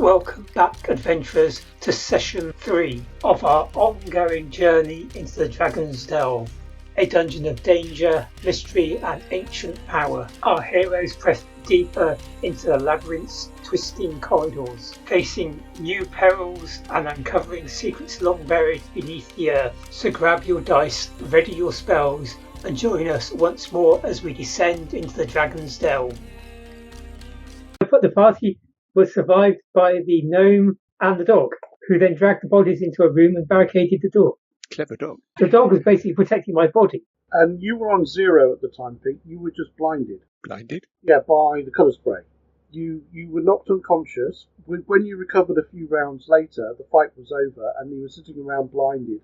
Welcome back, adventurers, to session 3 of our ongoing journey into the Dragon's Delve, a dungeon of danger, mystery and ancient power. Our heroes press deeper into the labyrinth's twisting corridors, facing new perils and uncovering secrets long buried beneath the earth. So grab your dice, ready your spells, and join us once more as we descend into the Dragon's Delve. The party was survived by the gnome and the dog, who then dragged the bodies into a room and barricaded the door. Clever dog. The dog was basically protecting my body. And you were on 0 at the time, Pete. You were just blinded. Blinded? Yeah, by the colour spray. You were knocked unconscious. When you recovered a few rounds later, the fight was over, and you were sitting around blinded,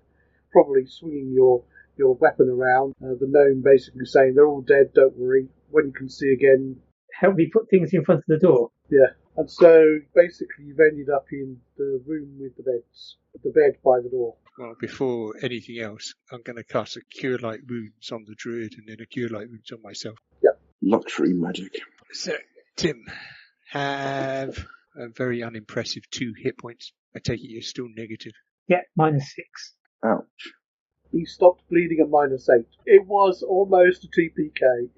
probably swinging your weapon around. The gnome basically saying, "They're all dead, don't worry. When you can see again..." Help me put things in front of the door. Yeah. And so, basically, you've ended up in the room with the beds. The bed by the door. Well, before anything else, I'm going to cast a Cure Light Wounds on the Druid and then a Cure Light Wounds on myself. Yep. Luxury magic. So, Tim, have a very unimpressive 2 hit points. I take it you're still negative. Yeah, -6. Ouch. He stopped bleeding at -8. It was almost a TPK.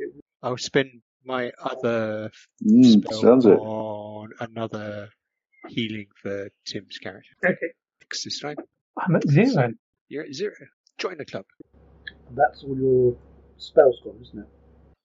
I'll spend my other Sounds spell it. on another healing for Tim's character. Okay. 6 this time. I'm at 0. You're at 0. Join the club. That's all your spells got, isn't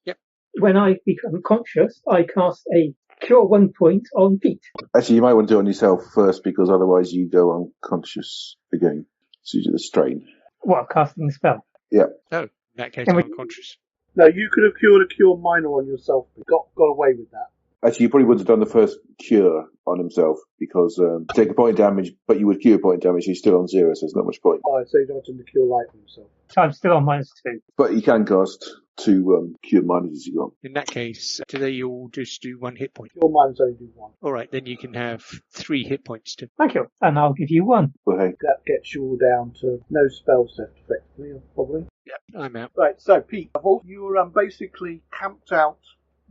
it? When I become conscious, I cast a Cure 1 point on Pete. Actually, you might want to do it on yourself first, because otherwise you go unconscious again. So you do the strain. What, casting the spell? Yeah. No, in that case, Can I'm we- unconscious. No, you could have cured a cure minor on yourself. But got away with that. Actually, you probably would have done the first cure on himself, because you take a point of damage, but you would cure point of damage, he's still on 0, so there's not much point. Oh, so you don't want to cure light on himself. So I'm still on -2. But you can cast 2 cure minors you got. In that case, do they all just do 1 hit point? Cure minors only do 1. All right, then you can have 3 hit points, Tim. Thank you. And I'll give you 1. Well, hey, That gets you all down to no spells left, effectively, probably. Yep, I'm out. Right, so Pete, you were basically camped out,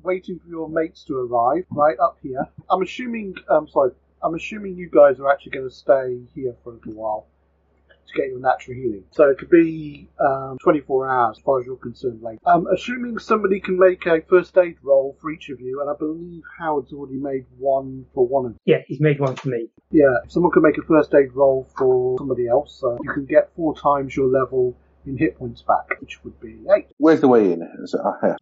waiting for your mates to arrive, right up here. I'm assuming you guys are actually going to stay here for a little while to get your natural healing. So it could be 24 hours, as far as you're concerned, later. Assuming somebody can make a first aid roll for each of you, and I believe Howard's already made one for one of you. Yeah, he's made 1 for me. Yeah, if someone can make a first aid roll for somebody else, you can get 4 times your level in hit points back, which would be 8. where's the way in? Is it here?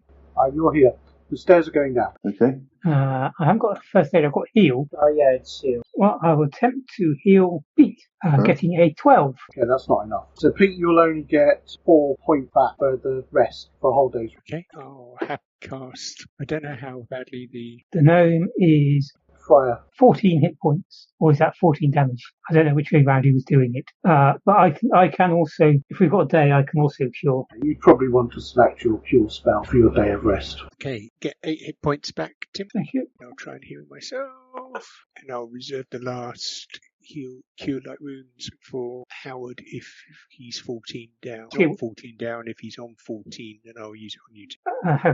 You're here. The stairs are going down. Okay. I haven't got a first aid, I've got heal. Oh yeah, it's healed. Well, I will attempt to heal Pete, getting a 12. Okay, that's not enough. So Pete, you'll only get 4 points back for the rest for a whole day's. Okay. I'll have cast. I don't know how badly the. The gnome is Fria. 14 hit points, or is that 14 damage? I don't know which way round he was doing it. But I can also, if we've got a day, I can also cure. You'd probably want to select your cure spell for your day of rest. Okay, get 8 hit points back, Tim. Thank you. I'll try and heal myself, and I'll reserve the last Cure Light Wounds for Howard if he's 14 down. Okay. Not 14 down. If he's on 14, then I'll use it on you.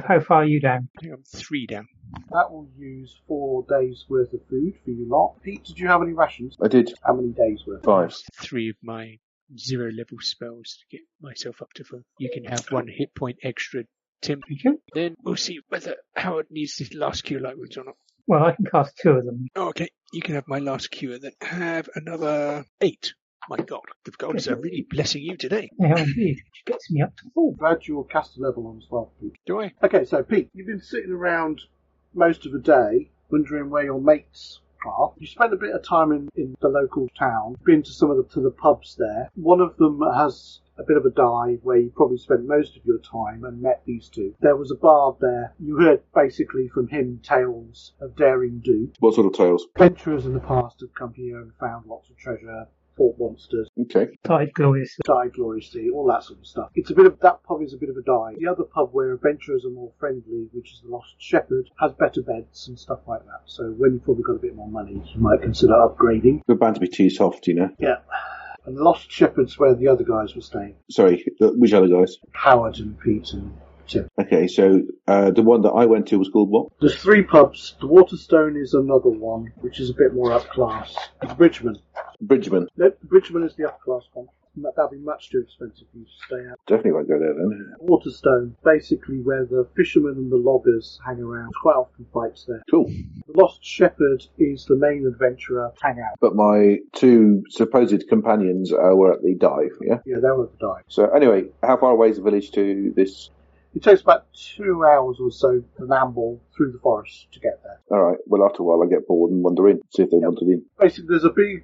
How far are you down? I think I'm 3 down. That will use 4 days worth of food for you lot. Pete, did you have any rations? I did. How many days worth? 5. 3 of my 0 level spells to get myself up to full. You can have 1 hit point extra, Tim. Thank you. Then we'll see whether Howard needs this last Cure Light Wounds or not. Well, I can cast 2 of them. Oh, okay, you can have my last cure, then have another 8. My God, the gods are really blessing you today. They are indeed, which gets me up to 4. Add your caster level on as well, Pete. Do I? Okay, so Pete, you've been sitting around most of the day wondering where your mates are. You spent a bit of time in the local town, been to some of the pubs there. One of them has a bit of a dive where you probably spent most of your time and met these two. There was a bard there. You heard basically from him tales of daring do. What sort of tales? Adventurers in the past have come here and found lots of treasure, fought monsters, Okay. Died gloriously. died gloriously, all that sort of stuff. That pub is a bit of a dive. The other pub where adventurers are more friendly, which is the Lost Shepherd, has better beds and stuff like that. So when you've probably got a bit more money, you might consider upgrading. We're bound to be too soft, you know. Yeah. And Lost Shepherd's where the other guys were staying. Sorry, which other guys? Howard and Pete and 2. Okay, so the one that I went to was called what? There's 3 pubs. The Waterstone is another one, which is a bit more up class. The Bridgeman. Bridgman. Nope, the Bridgeman is the up class one. That'd be much too expensive for you to stay at. Definitely won't go there then. Waterstone, basically where the fishermen and the loggers hang around. Quite often fights there. Cool. The Lost Shepherd is the main adventurer hangout. But my 2 supposed companions were at the dive, yeah? Yeah, they were at the dive. So anyway, how far away is the village to this? It takes about 2 hours or so to amble through the forest to get there. Alright, well after a while I get bored and wander in, see if they wanted in. Basically, there's a big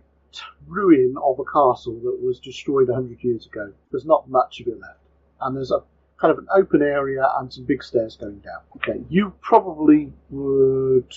ruin of a castle that was destroyed 100 years ago. There's not much of it left. And there's a kind of an open area and some big stairs going down. Okay, you probably would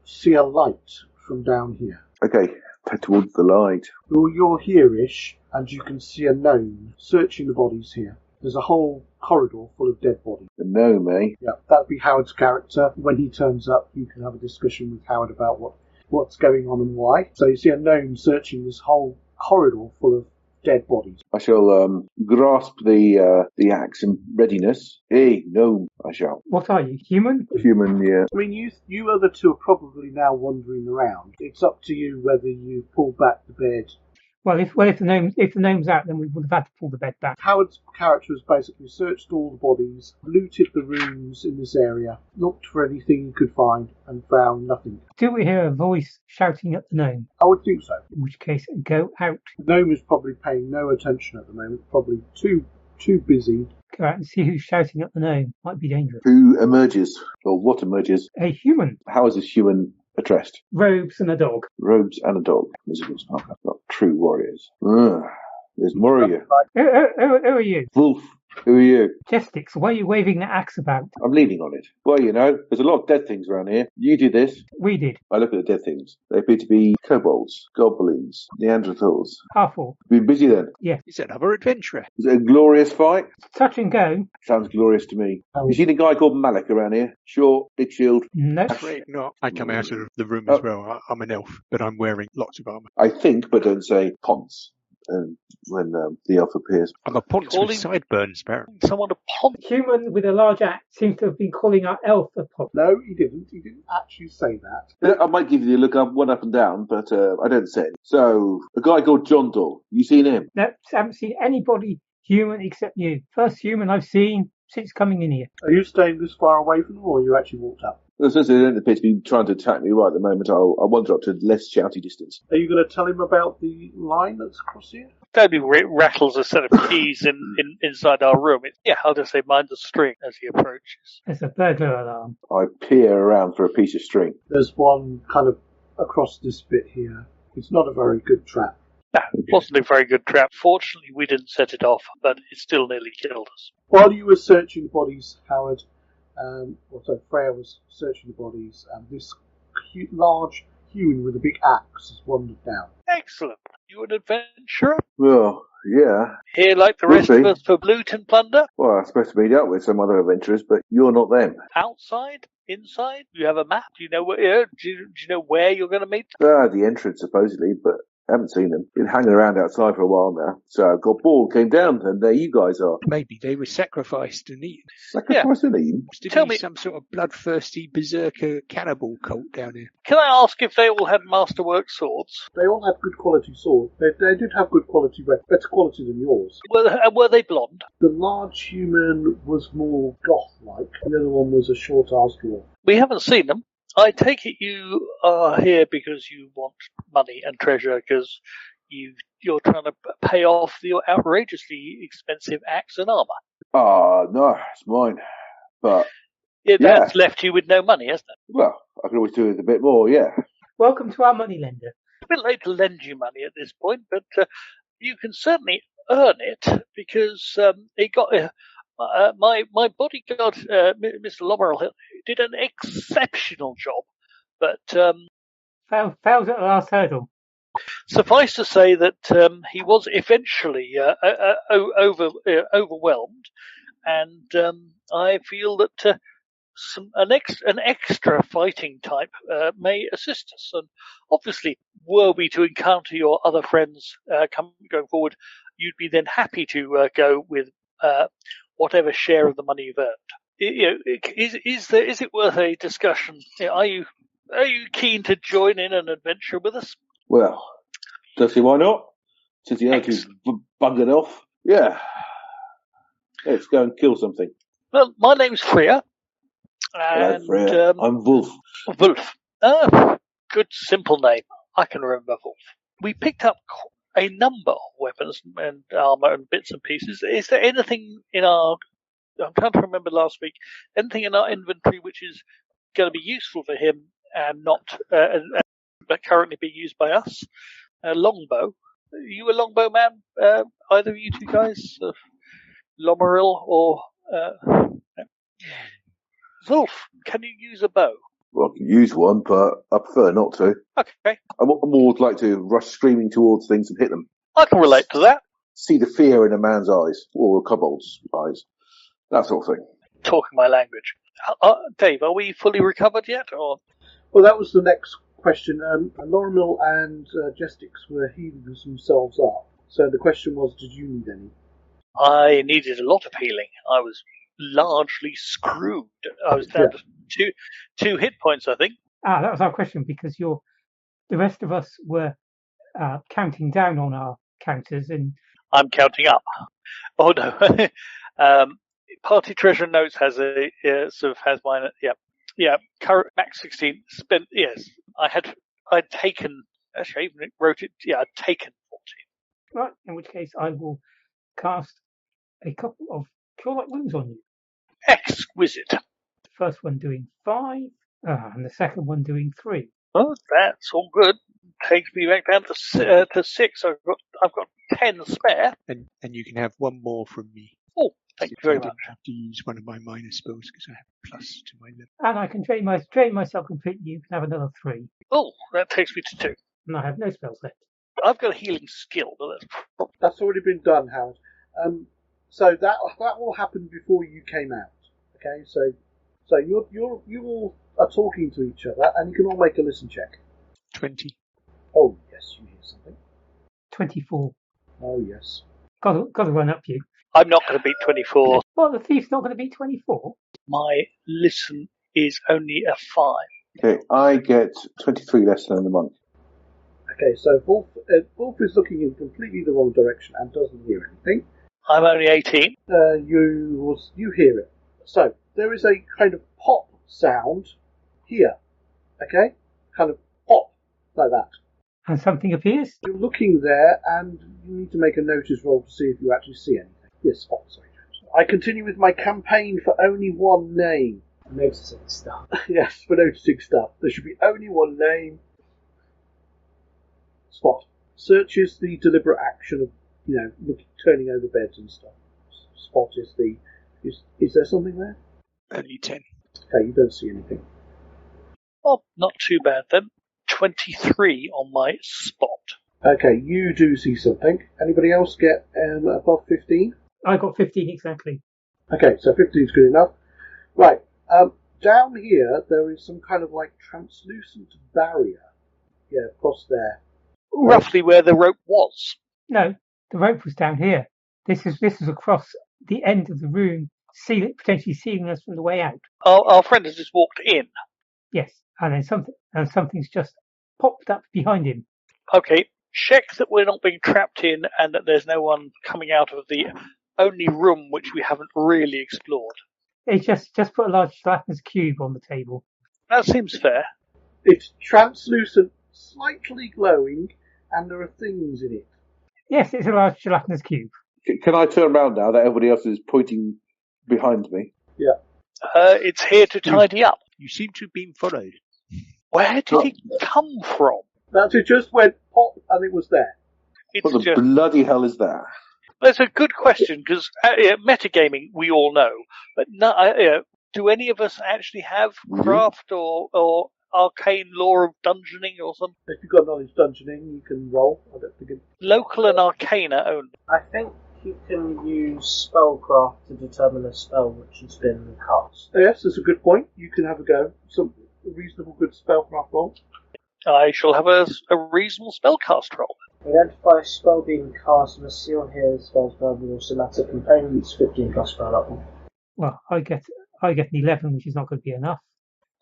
see a light from down here. Okay, head towards the light. Well, you're here-ish, and you can see a gnome searching the bodies here. There's a whole corridor full of dead bodies. The gnome, eh? Yeah, that'd be Howard's character. When he turns up, you can have a discussion with Howard about what's going on and why. So you see a gnome searching this whole corridor full of dead bodies. I shall grasp the axe in readiness. Hey, gnome, I shall. What are you, human? Human, yeah. I mean, you other two are probably now wandering around. It's up to you whether you pull back the bed. Well, if the gnome's out, then we would have had to pull the bed back. Howard's character has basically searched all the bodies, looted the rooms in this area, looked for anything he could find, and found nothing. Do we hear a voice shouting at the gnome? I would think so. In which case, go out. The gnome is probably paying no attention at the moment, probably too busy. Go out and see who's shouting at the gnome. Might be dangerous. Who emerges? Or what emerges? A human. How is this human addressed? Robes and a dog. Robes and a dog. Miserable sparkler. Not true warriors. There's more of you. Who are you? Vulf, who are you? Jestix, why are you waving that axe about? I'm leaning on it. Well, you know, there's a lot of dead things around here. You do this. We did. I look at the dead things. They appear to be kobolds, goblins, Neanderthals. Half-orc. Been busy then? He's another adventurer. Is it a glorious fight? Touch and go. Sounds glorious to me. You seen a guy called Malik around here? Short, big shield. No. Afraid not. I come out of the room as well. I'm an elf, but I'm wearing lots of armour. I think, but don't say ponce. When the elf appears. I'm a ponce with sideburns, apparently. Someone a pond. Human with a large axe seems to have been calling our elf a pop. No, he didn't. He didn't actually say that. I might give you the look up, one up and down, but I don't say it. So, a guy called John Doll. You seen him? No, haven't seen anybody human except you. First human I've seen since coming in here. Are you staying this far away from them, or you actually walked up? Since they don't appear to be trying to attack me right at the moment, I'll wander up to less shouty distance. Are you going to tell him about the line that's across here? Toby rattles a set of keys inside our room. I'll just say mind the string as he approaches. There's a burglar alarm. I peer around for a piece of string. There's one kind of across this bit here. It's not a very good trap. No, it wasn't a very good trap. Fortunately, we didn't set it off, but it still nearly killed us. While you were searching the bodies, Howard, Freya was searching the bodies, and this large human with a big axe has wandered down. Excellent. You an adventurer? Well, yeah. Here like the rest of us for loot and plunder? Well, I'm supposed to meet up with some other adventurers, but you're not them. Outside? Inside? Do you have a map? Do you know where? Do you know where you're going to meet? The entrance, supposedly, but I haven't seen them. Been hanging around outside for a while now. So I got bored, came down, and there you guys are. Maybe they were sacrificed and eaten. Sacrificed and eaten? Tell me some sort of bloodthirsty berserker cannibal cult down here. Can I ask if they all had masterwork swords? They all had good quality swords. They did have good quality, better quality than yours. Were they blonde? The large human was more goth-like. The other one was a short-ass dwarf. We haven't seen them. I take it you are here because you want money and treasure, because you're trying to pay off your outrageously expensive axe and armour. No, it's mine. But that's left you with no money, hasn't it? Well, I can always do with a bit more, yeah. Welcome to our moneylender. It's a bit late to lend you money at this point, but you can certainly earn it, because it got... my bodyguard, Mr. Lómeril, did an exceptional job, but Failed at the last hurdle. Suffice to say that he was eventually overwhelmed, and I feel that an extra fighting type may assist us. And obviously, were we to encounter your other friends going forward, you'd be then happy to go with whatever share of the money you've earned. Is it worth a discussion? Are you keen to join in an adventure with us? Well, don't see why not. Since you know he's buggered off. Yeah. Let's go and kill something. Well, my name's Fria. Hello, And Freya. I'm Vulf. Vulf. Good simple name. I can remember Vulf. We picked up a number of weapons and armor and bits and pieces. Is there anything in our... I'm trying to remember last week. Anything in our inventory which is going to be useful for him and not but currently being used by us? A longbow. Are you a longbow man? Either of you two guys? Lómeril or... Vulf, can you use a bow? Well, I can use one, but I prefer not to. Okay. I more like to rush screaming towards things and hit them. I can relate to that. See the fear in a man's eyes, or a kobold's eyes. That sort of thing. Talking my language. Dave, are we fully recovered yet? Or Well, that was the next question. Lómeril and Jestix were healing themselves up. So the question was, did you need any? I needed a lot of healing. I was largely screwed. I was down to two hit points, I think. That was our question, because the rest of us were counting down on our counters, and I'm counting up. Oh no. Party treasure notes has has mine. Yeah. Current max 16. Spent. Yes, I'd taken. Actually, I even wrote it. Yeah, I'd taken 14. right. In which case, I will cast a couple of cure-like wounds on you. Exquisite. The first one doing 5, and the second one doing 3. Oh, that's all good. Takes me back down to 6. I've got 10 spare. And you can have one more from me. Oh, thank you very I much. didn't have to use one of my minor spells because I have plus to my level. And I can drain myself completely. You can have another 3. Oh, that takes me to 2. And I have no spells left. I've got a healing skill, but That's already been done, Howard. So that will happen before you came out. Okay, so you all are talking to each other, and you can all make a listen check. 20. Oh yes, you hear something. 24. Oh yes. Got to run up you. I'm not going to beat 24. Well, the thief's not going to beat 24. My listen is only a 5. Okay, I get 23 less than the monk. Okay, so Vulf is looking in completely the wrong direction and doesn't hear anything. I'm only 18. You hear it. So there is a kind of pop sound here. Okay, kind of pop like that. And something appears. You're looking there, and you need to make a notice roll to see if you actually see anything. Yes, spot. Sorry, James. I continue with my campaign for only one name. Noticing stuff. Yes, for noticing stuff. There should be only one name. Spot. Searches the deliberate action of, turning over beds and stuff. Spot is the... Is there something there? Only 10. Okay, you don't see anything. Oh, not too bad then. 23 on my spot. Okay, you do see something. Anybody else get above 15? I got 15 exactly. Okay, so 15 is good enough. Right, down here there is some kind of like translucent barrier. Yeah, across there. Roughly where the rope was. No, the rope was down here. This is across the end of the room, potentially sealing us from the way out. Our friend has just walked in. Yes, and then something's just popped up behind him. Okay, check that we're not being trapped in and that there's no one coming out of the only room which we haven't really explored. It's just put a large gelatinous cube on the table. That seems fair. It's translucent, slightly glowing, and there are things in it. Yes, it's a large gelatinous cube. Can I turn around now that everybody else is pointing behind me? Yeah. It's here to tidy up. You seem to have been followed. Where did it come from? It just went pop and it was there. It's What the bloody hell is that? That's a good question, because metagaming we all know, but do any of us actually have craft or arcane lore of dungeoning or something? If you've got knowledge dungeoning, you can roll. I don't think Local and arcana only. I think you can use spellcraft to determine a spell which has been cast. Yes, that's a good point. You can have a go. Some reasonable good spellcraft roll. I shall have a reasonable spellcast roll. Identify spell being cast and a seal here. Spells verbal or somatic components. 15 plus spell level. Well, I get an 11, which is not going to be enough.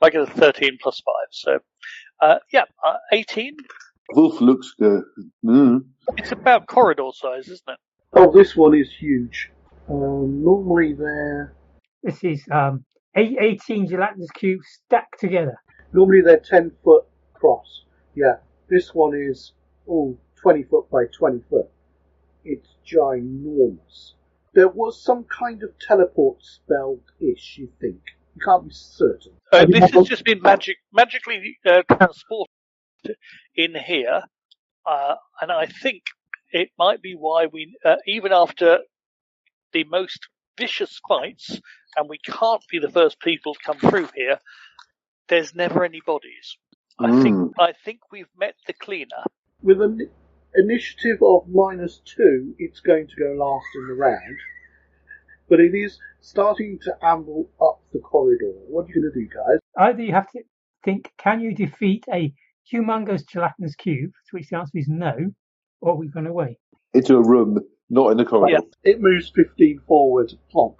I get a 13 plus 5, so 18. Wolf looks good. It's about corridor size, isn't it? Oh, this one is huge. Normally they're This is 18 gelatinous cubes stacked together. normally they're 10 foot across. Yeah, this one is 20 foot by 20 foot. It's ginormous. There was some kind of teleport spell-ish, you think? You can't be certain. This has just been magically transported in here, and I think it might be why we, even after the most vicious fights, and we can't be the first people to come through here, there's never any bodies. I think we've met the cleaner. With an initiative of -2, it's going to go last in the round. But it is starting to amble up the corridor. What are you going to do, guys? Either you have to think, can you defeat a humongous gelatinous cube, to which the answer is no, or we run away. Into a room, not in the corridor. Yeah. It moves 15 forward, plonk.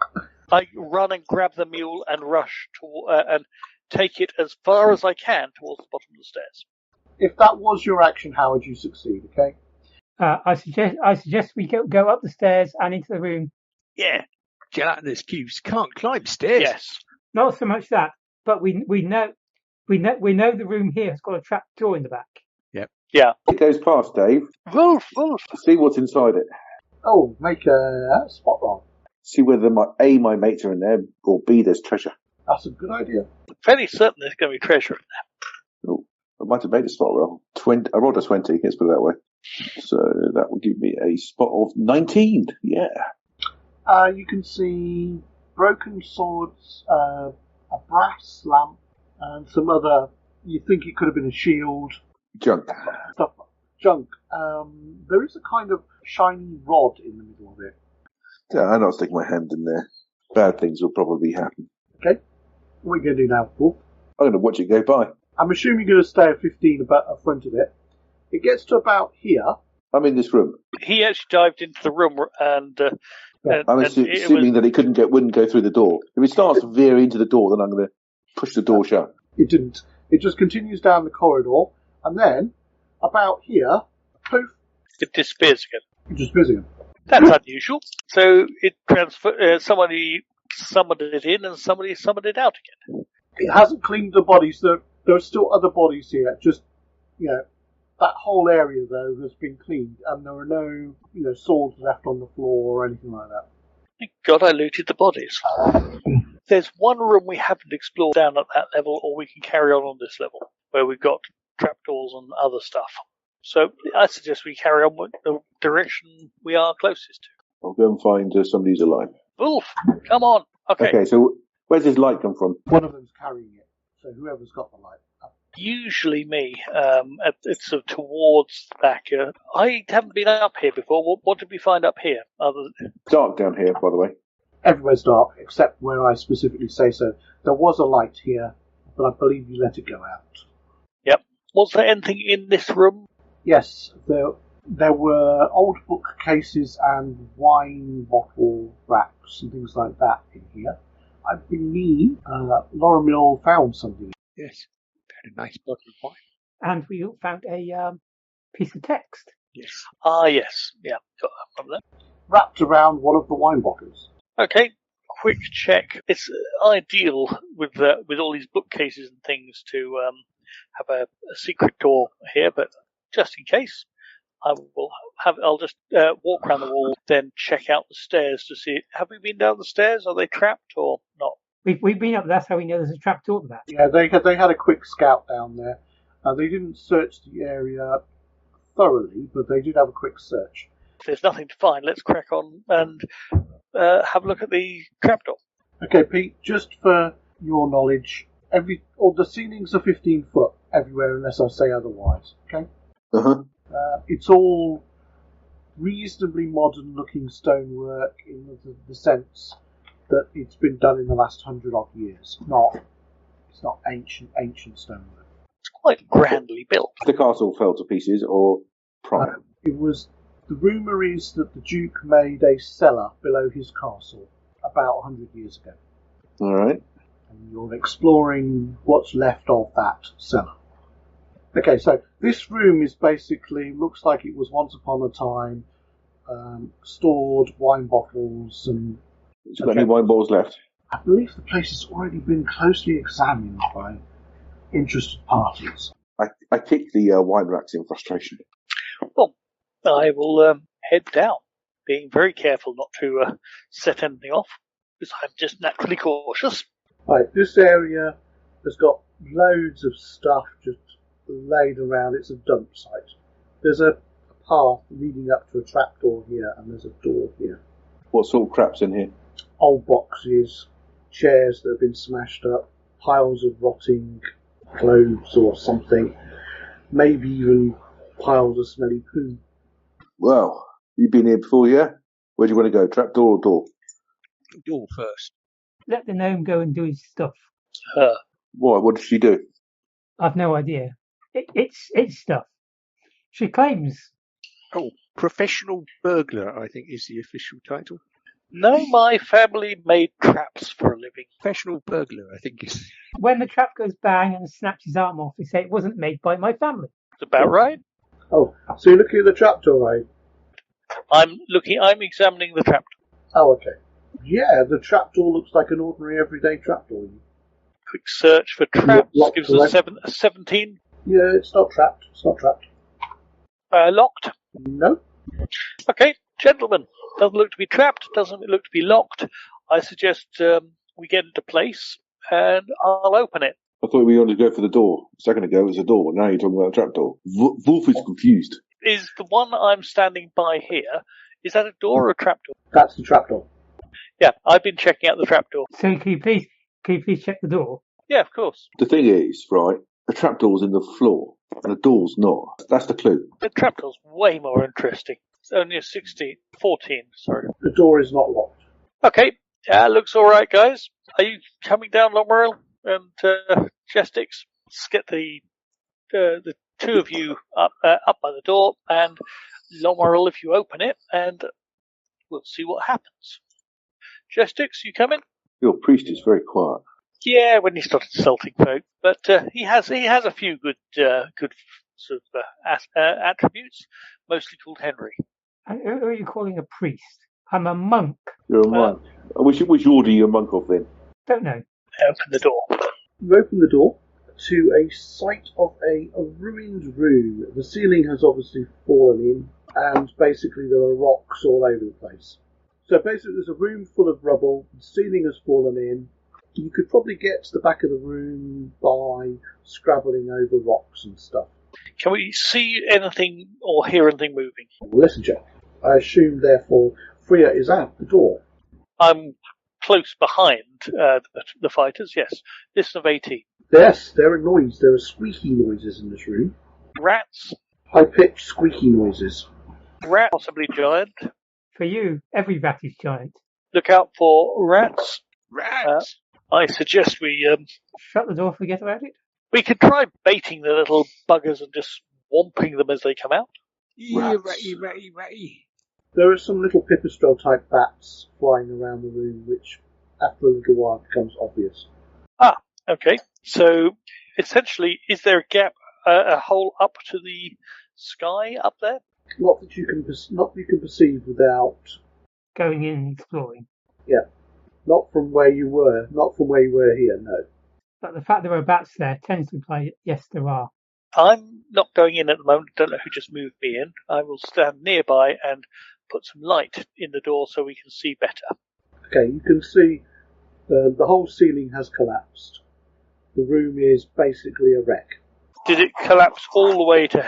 I run and grab the mule and rush and take it as far as I can towards the bottom of the stairs. If that was your action, how would you succeed, okay? I suggest we go up the stairs and into the room. Yeah, gelatinous cubes can't climb stairs. Yes. Not so much that, but we know the room here has got a trap door in the back. Yeah. It goes past, Dave. Wolf. See what's inside it. Oh, make a spot roll. See whether my mates are in there, or B, there's treasure. That's a good idea. Fairly certain there's going to be treasure in there. Oh, I might have made a spot roll. I rolled a 20, let's put it that way. So that will give me a spot of 19. Yeah. You can see broken swords, a brass lamp, and some other. You think it could have been a shield. Junk. Stuff. Junk. There is a kind of shiny rod in the middle of it. Yeah, I'm not sticking my hand in there. Bad things will probably happen. Okay. What are you going to do now, Wolf? I'm going to watch it go by. I'm assuming you're going to stay at 15 about in front of it. It gets to about here. I'm in this room. He actually dived into the room and I'm assuming that it wouldn't go through the door. If it starts to veer into the door, then I'm going to push the door shut. It didn't. It just continues down the corridor, and then about here, poof, it disappears again. it just busy him. That's unusual. So it somebody summoned it in and somebody summoned it out again. It hasn't cleaned the bodies. There are still other bodies here. Just, that whole area, though, has been cleaned, and there are no, swords left on the floor or anything like that. Thank God I looted the bodies. There's one room we haven't explored down at that level, or we can carry on this level, where we've got trapdoors and other stuff. So I suggest we carry on with the direction we are closest to. I'll go and find somebody who's alive. Wolf, come on. Okay, so where's this light come from? One of them's carrying it, so whoever's got the light. usually me. It's sort of towards the back. I haven't been up here before. What did we find up here? Dark down here, by the way. Everywhere's dark, except where I specifically say so. There was a light here, but I believe you let it go out. Yep. Was there anything in this room? Yes, there were old bookcases and wine bottle racks and things like that in here. I believe Lómeril found something. Yes, found a nice bottle of wine. And we found a piece of text. Yes. Ah, yes. Yeah, got that from there. Wrapped around one of the wine bottles. Okay, quick check. It's ideal with all these bookcases and things to have a secret door here, but just in case, I'll just walk around the wall, then check out the stairs to see. Have we been down the stairs? Are they trapped or not? We've been up. That's how we know there's a trap door to that. Yeah, they had a quick scout down there. They didn't search the area thoroughly, but they did have a quick search. If there's nothing to find, let's crack on and have a look at the trapdoor. Okay, Pete, just for your knowledge, the ceilings are 15 foot everywhere unless I say otherwise, okay? Uh-huh. It's all reasonably modern looking stonework in the sense that it's been done in the last 100-odd years. It's not ancient stonework. It's quite grandly built. The castle fell to pieces or prior? The rumour is that the Duke made a cellar below his castle about 100 years ago. All right. And you're exploring what's left of that cellar. Okay, so this room is basically, looks like it was once upon a time stored wine bottles and... Has it got any wine bottles left? I believe the place has already been closely examined by interested parties. I kicked the wine racks in frustration. Well, I will head down, being very careful not to set anything off, because I'm just naturally cautious. Right, this area has got loads of stuff just laid around. It's a dump site. There's a path leading up to a trapdoor here, and there's a door here. What sort of crap's in here? Old boxes, chairs that have been smashed up, piles of rotting clothes or something, maybe even piles of smelly poo. Well, you've been here before, yeah? Where do you want to go, trapdoor or door? Door first. Let the gnome go and do his stuff. Why? What did she do? I've no idea. It's stuff. She claims. Oh, professional burglar, I think, is the official title. No, my family made traps for a living. Professional burglar, I think, is... When the trap goes bang and snaps his arm off, they say it wasn't made by my family. That's about right. Oh, so you're looking at the trapdoor, right? I'm examining the trapdoor. Oh, okay. Yeah, the trapdoor looks like an ordinary everyday trapdoor. Quick search for traps Locked, gives right? us a 17. Yeah, it's not trapped. It's not trapped. Locked. No. Okay, gentlemen. Doesn't look to be trapped. Doesn't look to be locked. I suggest we get into place, and I'll open it. I thought we wanted to go for the door. A second ago it was a door. Now you're talking about a trapdoor. Vulf is confused. Is the one I'm standing by here, is that a door or a trapdoor? That's the trapdoor. Yeah, I've been checking out the trapdoor. So can you please check the door? Yeah, of course. The thing is, right, the trapdoor's in the floor, and the door's not. That's the clue. The trapdoor's way more interesting. It's only a 14, sorry. The door is not locked. Okay, looks alright, guys. Are you coming down, Lómeril and Jestix? Let's get the two of you up by the door, and Lómeril, if you open it, and we'll see what happens. Jestix, you coming? Your priest is very quiet. Yeah, when he started insulting folk, but he has a few good sort of attributes, mostly called Henry. And who are you calling a priest? I'm a monk. You're a monk. Which order are you a monk of then? Don't know. Open the door. You open the door to a site of a ruined room. The ceiling has obviously fallen in, and basically there are rocks all over the place. So basically there's a room full of rubble, the ceiling has fallen in. You could probably get to the back of the room by scrabbling over rocks and stuff. Can we see anything or hear anything moving? Well, listen, Jack. I assume, therefore, Fria is at the door. I'm close behind the fighters, yes. Listen of 18. Yes, there are noises. There are squeaky noises in this room. Rats. High-pitched squeaky noises. Rat, possibly giant. For you, every rat is giant. Look out for rats. Rats! I suggest we Shut the door, forget about it. we could try baiting the little buggers and just swamping them as they come out. Yeah, Rats. ratty. There are some little pipistrelle-type bats flying around the room, which, after a little while, becomes obvious. Okay. So, essentially, is there a gap, a hole up to the sky up there? Not that you can perceive without. Going in and exploring. Not from where you were. Not from where you were here. No. But the fact there are bats there tends to imply yes, there are. I'm not going in at the moment. Don't know who just moved me in. I will stand nearby and put some light in the door so we can see better. Okay, you can see the whole ceiling has collapsed. The room is basically a wreck. Did it collapse all the way to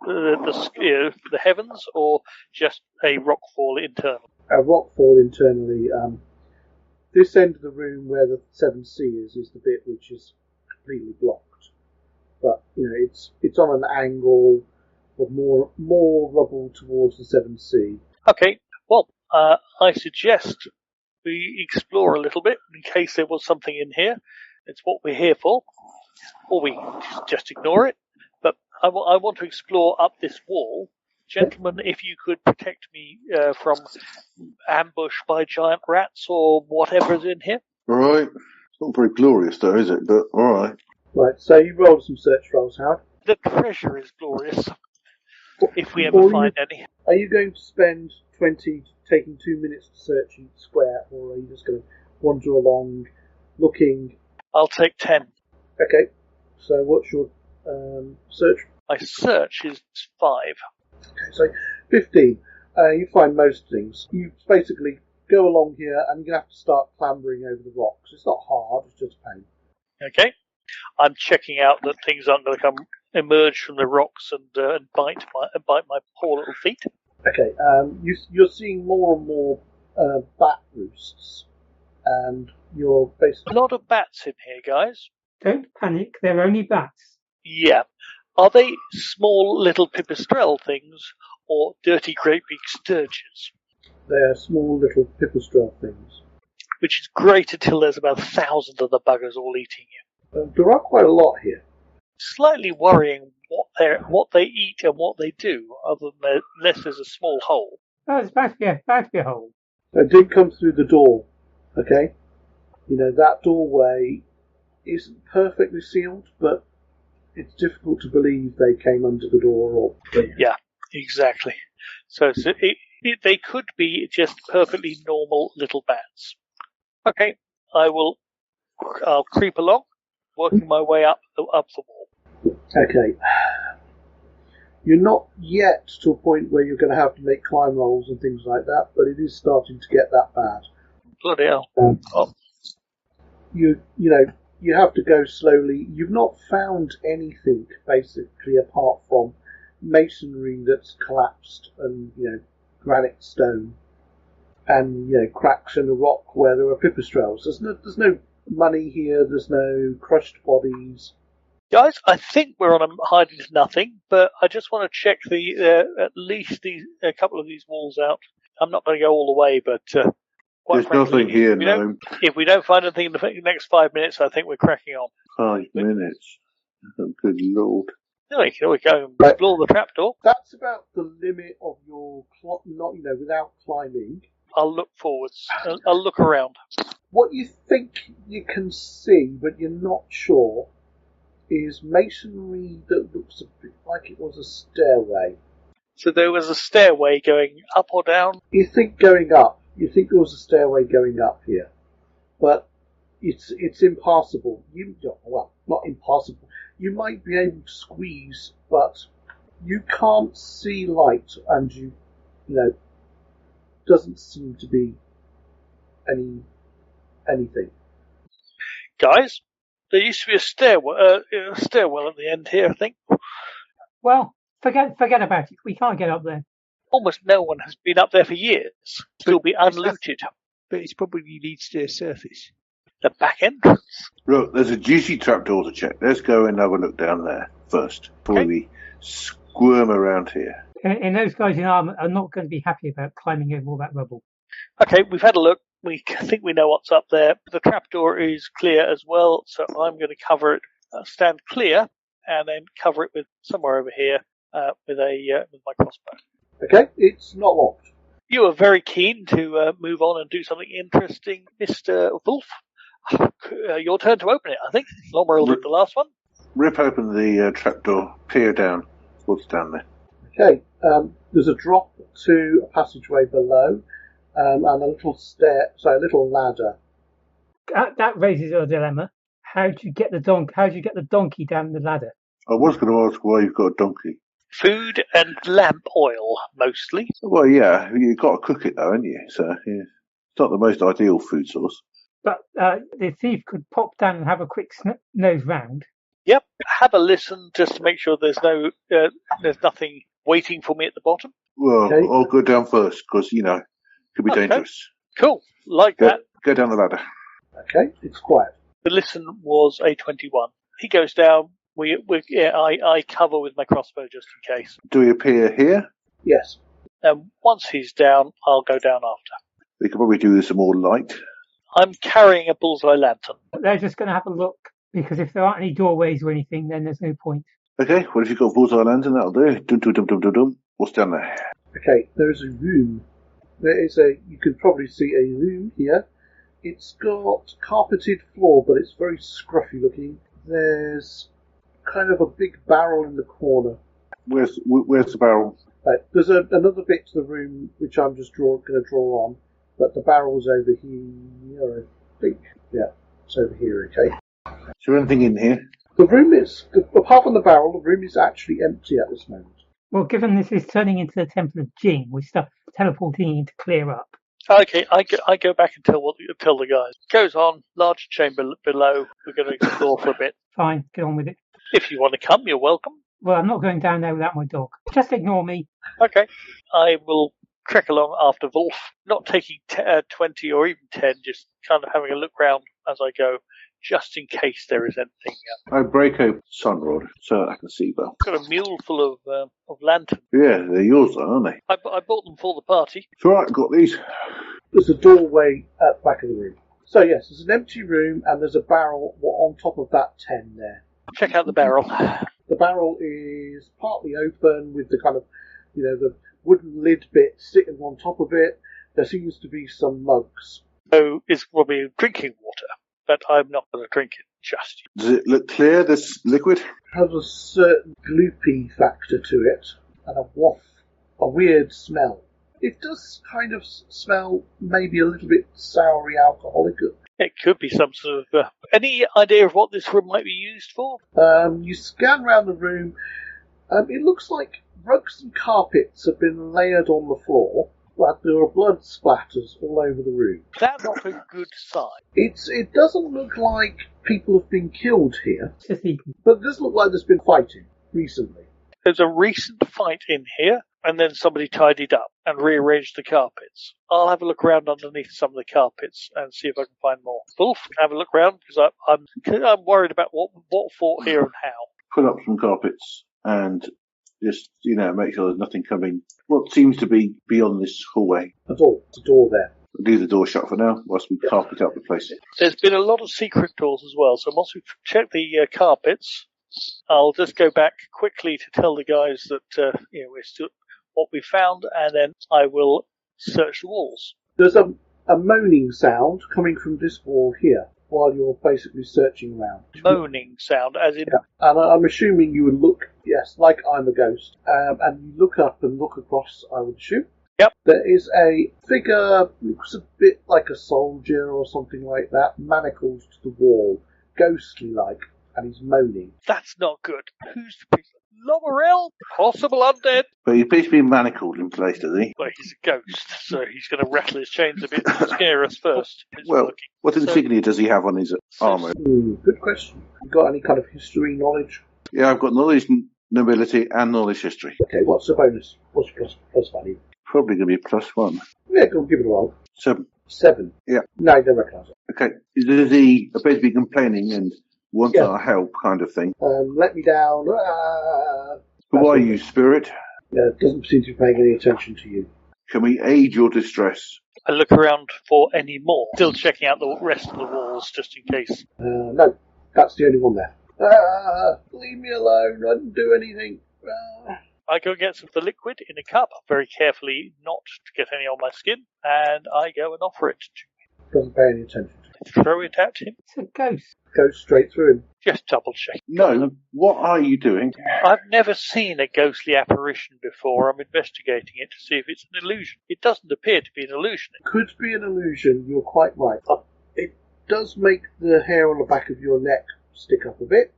the heavens, or just a rockfall internal? A rockfall internally. This end of the room where the 7 Sea is the bit which is completely blocked. But it's on an angle of more rubble towards the 7 Sea. Okay. Well, I suggest we explore a little bit in case there was something in here. It's what we're here for, or we just ignore it. But I want to explore up this wall Gentlemen, if you could protect me from ambush by giant rats or whatever's in here. All right. It's not very glorious, though, is it? But all right. Right, so you rolled some search rolls, Howard. The treasure is glorious, if we Or ever find any. Are you going to spend 20 taking 2 minutes to search each square, or are you just going to wander along looking? I'll take 10. Okay, so what's your search? My search is 5. Okay, so 15. You find most things. You basically go along here and you're going to have to start clambering over the rocks. It's not hard, it's just pain. Okay. I'm checking out that things aren't going to emerge from the rocks and bite my poor little feet. Okay, you're seeing more and more bat roosts, and you're A basically... lot of bats in here, guys. Don't panic, they're only bats. Yeah. Are they small little pipistrelle things or dirty great big sturges? They're small little pipistrelle things. Which is great until there's about 1,000 of the buggers all eating you. There are quite a lot here. Slightly worrying what they eat and what they do, other than unless there's a small hole. Oh, it's bound to be a hole. It did come through the door, okay? You know, that doorway isn't perfectly sealed, but it's difficult to believe they came under the door or... Yeah, exactly. So they could be just perfectly normal little bats. Okay, I'll creep along, working my way up the wall. Okay. You're not yet to a point where you're going to have to make climb rolls and things like that, but it is starting to get that bad. Bloody hell. You have to go slowly. You've not found anything, basically, apart from masonry that's collapsed and, granite stone and, cracks in the rock where there are pipistrelles. There's no money here, there's no crushed bodies. Guys, I think we're on a hiding to nothing, but I just want to check at least a couple of these walls out. I'm not going to go all the way, but there's frankly, nothing here, no. If we don't find anything in the next 5 minutes, I think we're cracking on. 5 minutes? Oh, good lord. Anyway, can we go and explore the trapdoor? That's about the limit of your without climbing. I'll look forwards. I'll look around. What you think you can see, but you're not sure, is masonry that looks a bit like it was a stairway. So there was a stairway going up or down? You think going up. You think there was a stairway going up here. But it's impassable. Not impossible. You might be able to squeeze, but you can't see light, and doesn't seem to be anything. Guys, there used to be a stairwell at the end here, I think. Well, forget about it. We can't get up there. Almost no one has been up there for years. Still be unlooted. But it's probably leads to the surface. The back entrance. Look, there's a juicy trapdoor to check. Let's go and have a look down there first, before we squirm around here. And those guys in armour are not going to be happy about climbing over all that rubble. Okay, we've had a look. We think we know what's up there. The trapdoor is clear as well, so I'm going to cover it, stand clear, and then cover it with somewhere over here with my crossbow. Okay, it's not locked. You are very keen to move on and do something interesting, Mr. Vulf. Your turn to open it, I think. Lómeril did the last one. Rip open the trapdoor, peer down. What's down there? Okay, there's a drop to a passageway below, and a little ladder. That raises a dilemma. How do you get the donkey down the ladder? I was going to ask why you've got a donkey. Food and lamp oil, mostly. Well, yeah, you've got to cook it though, haven't you? So yeah, it's not the most ideal food source. But the thief could pop down and have a quick nose round. Yep, have a listen just to make sure there's nothing waiting for me at the bottom. Well, Okay. I'll go down first because it could be dangerous. Cool, that. Go down the ladder. Okay, it's quiet. The listen was a 21. He goes down. I cover with my crossbow just in case. Do we appear here? Yes. And once he's down, I'll go down after. We could probably do with some more light. I'm carrying a bullseye lantern. They're just going to have a look, because if there aren't any doorways or anything, then there's no point. Okay, well if you've got a bullseye lantern, that'll do. Dum dum dum dum dum dum. What's down there? Okay, there is a room. You can probably see a room here. It's got carpeted floor, but it's very scruffy looking. There's kind of a big barrel in the corner. Where's the barrel? There's another bit to the room which I'm just going to draw on, but the barrel's over here, I think. Yeah, it's over here, okay. Is there anything in here? The room is, apart from the barrel, the room is actually empty at this moment. Well, given this is turning into the Temple of Jing, we start teleporting in to clear up. Okay, I go back and tell the guys. Goes on, large chamber below. We're going to explore for a bit. Fine, get on with it. If you want to come, you're welcome. Well, I'm not going down there without my dog. Just ignore me. Okay. I will trek along after Vulf, not taking 20 or even 10, just kind of having a look round as I go, just in case there is anything. I break open sun rod so I can see well. Got a mule full of lanterns. Yeah, they're yours, aren't they? I bought them for the party. It's all right, I've got these. There's a doorway at the back of the room. So yes, there's an empty room and there's a barrel on top of that 10 there. Check out the barrel. The barrel is partly open with the kind of, the wooden lid bit sitting on top of it. There seems to be some mugs. So it's probably drinking water, but I'm not going to drink it just yet. Does it look clear, this liquid? It has a certain gloopy factor to it and a weird smell. It does kind of smell maybe a little bit soury alcoholic. It could be some sort of... any idea of what this room might be used for? You scan around the room. It looks like rugs and carpets have been layered on the floor, but there are blood splatters all over the room. That's not a good sign. It doesn't look like people have been killed here, Just but it does look like there's been fighting recently. There's a recent fight in here, and then somebody tidied up and rearranged the carpets. I'll have a look around underneath some of the carpets and see if I can find more. Vulf, have a look around, because I'm worried about what fought here and how. Put up some carpets and just, make sure there's nothing coming. What seems to be beyond this hallway? The door there. We'll leave the door shut for now, whilst we carpet up the place. There's been a lot of secret doors as well, so once we've checked the carpets, I'll just go back quickly to tell the guys that we're still what we found, and then I will search the walls. There's a moaning sound coming from this wall here while you're basically searching around. Moaning sound, as in... Yeah. And I'm assuming you would look, yes, like I'm a ghost, and you look up and look across, I would assume. Yep. There is a figure, looks a bit like a soldier or something like that, manacled to the wall, ghostly-like, and he's moaning. That's not good. Who's the person? Lómeril? Possible undead? But he appears to be manacled in place, does he? Well, he's a ghost, so he's going to rattle his chains a bit to scare us first. Well, what insignia does he have on his armour? Good question. You got any kind of history knowledge? Yeah, I've got knowledge, nobility, and knowledge history. Okay, what's the bonus? What's your plus value? Probably going to be +1. Yeah, go on, give it a roll. 7. 7? Yeah. No, I don't recognise it. Okay. Does he appear to be complaining and want our help, kind of thing? Let me down. Who are you, spirit? Doesn't seem to be paying any attention to you. Can we aid your distress? I look around for any more. Still checking out the rest of the walls, just in case. No, that's the only one there. Leave me alone. I didn't do anything. I go and get some of the liquid in a cup, very carefully not to get any on my skin, and I go and offer it to Doesn't pay any attention to him. Throw it at him. It's a ghost. Goes straight through him. Just double check. No, what are you doing? I've never seen a ghostly apparition before. I'm investigating it to see if it's an illusion. It doesn't appear to be an illusion. Could be an illusion, you're quite right. It does make the hair on the back of your neck stick up a bit.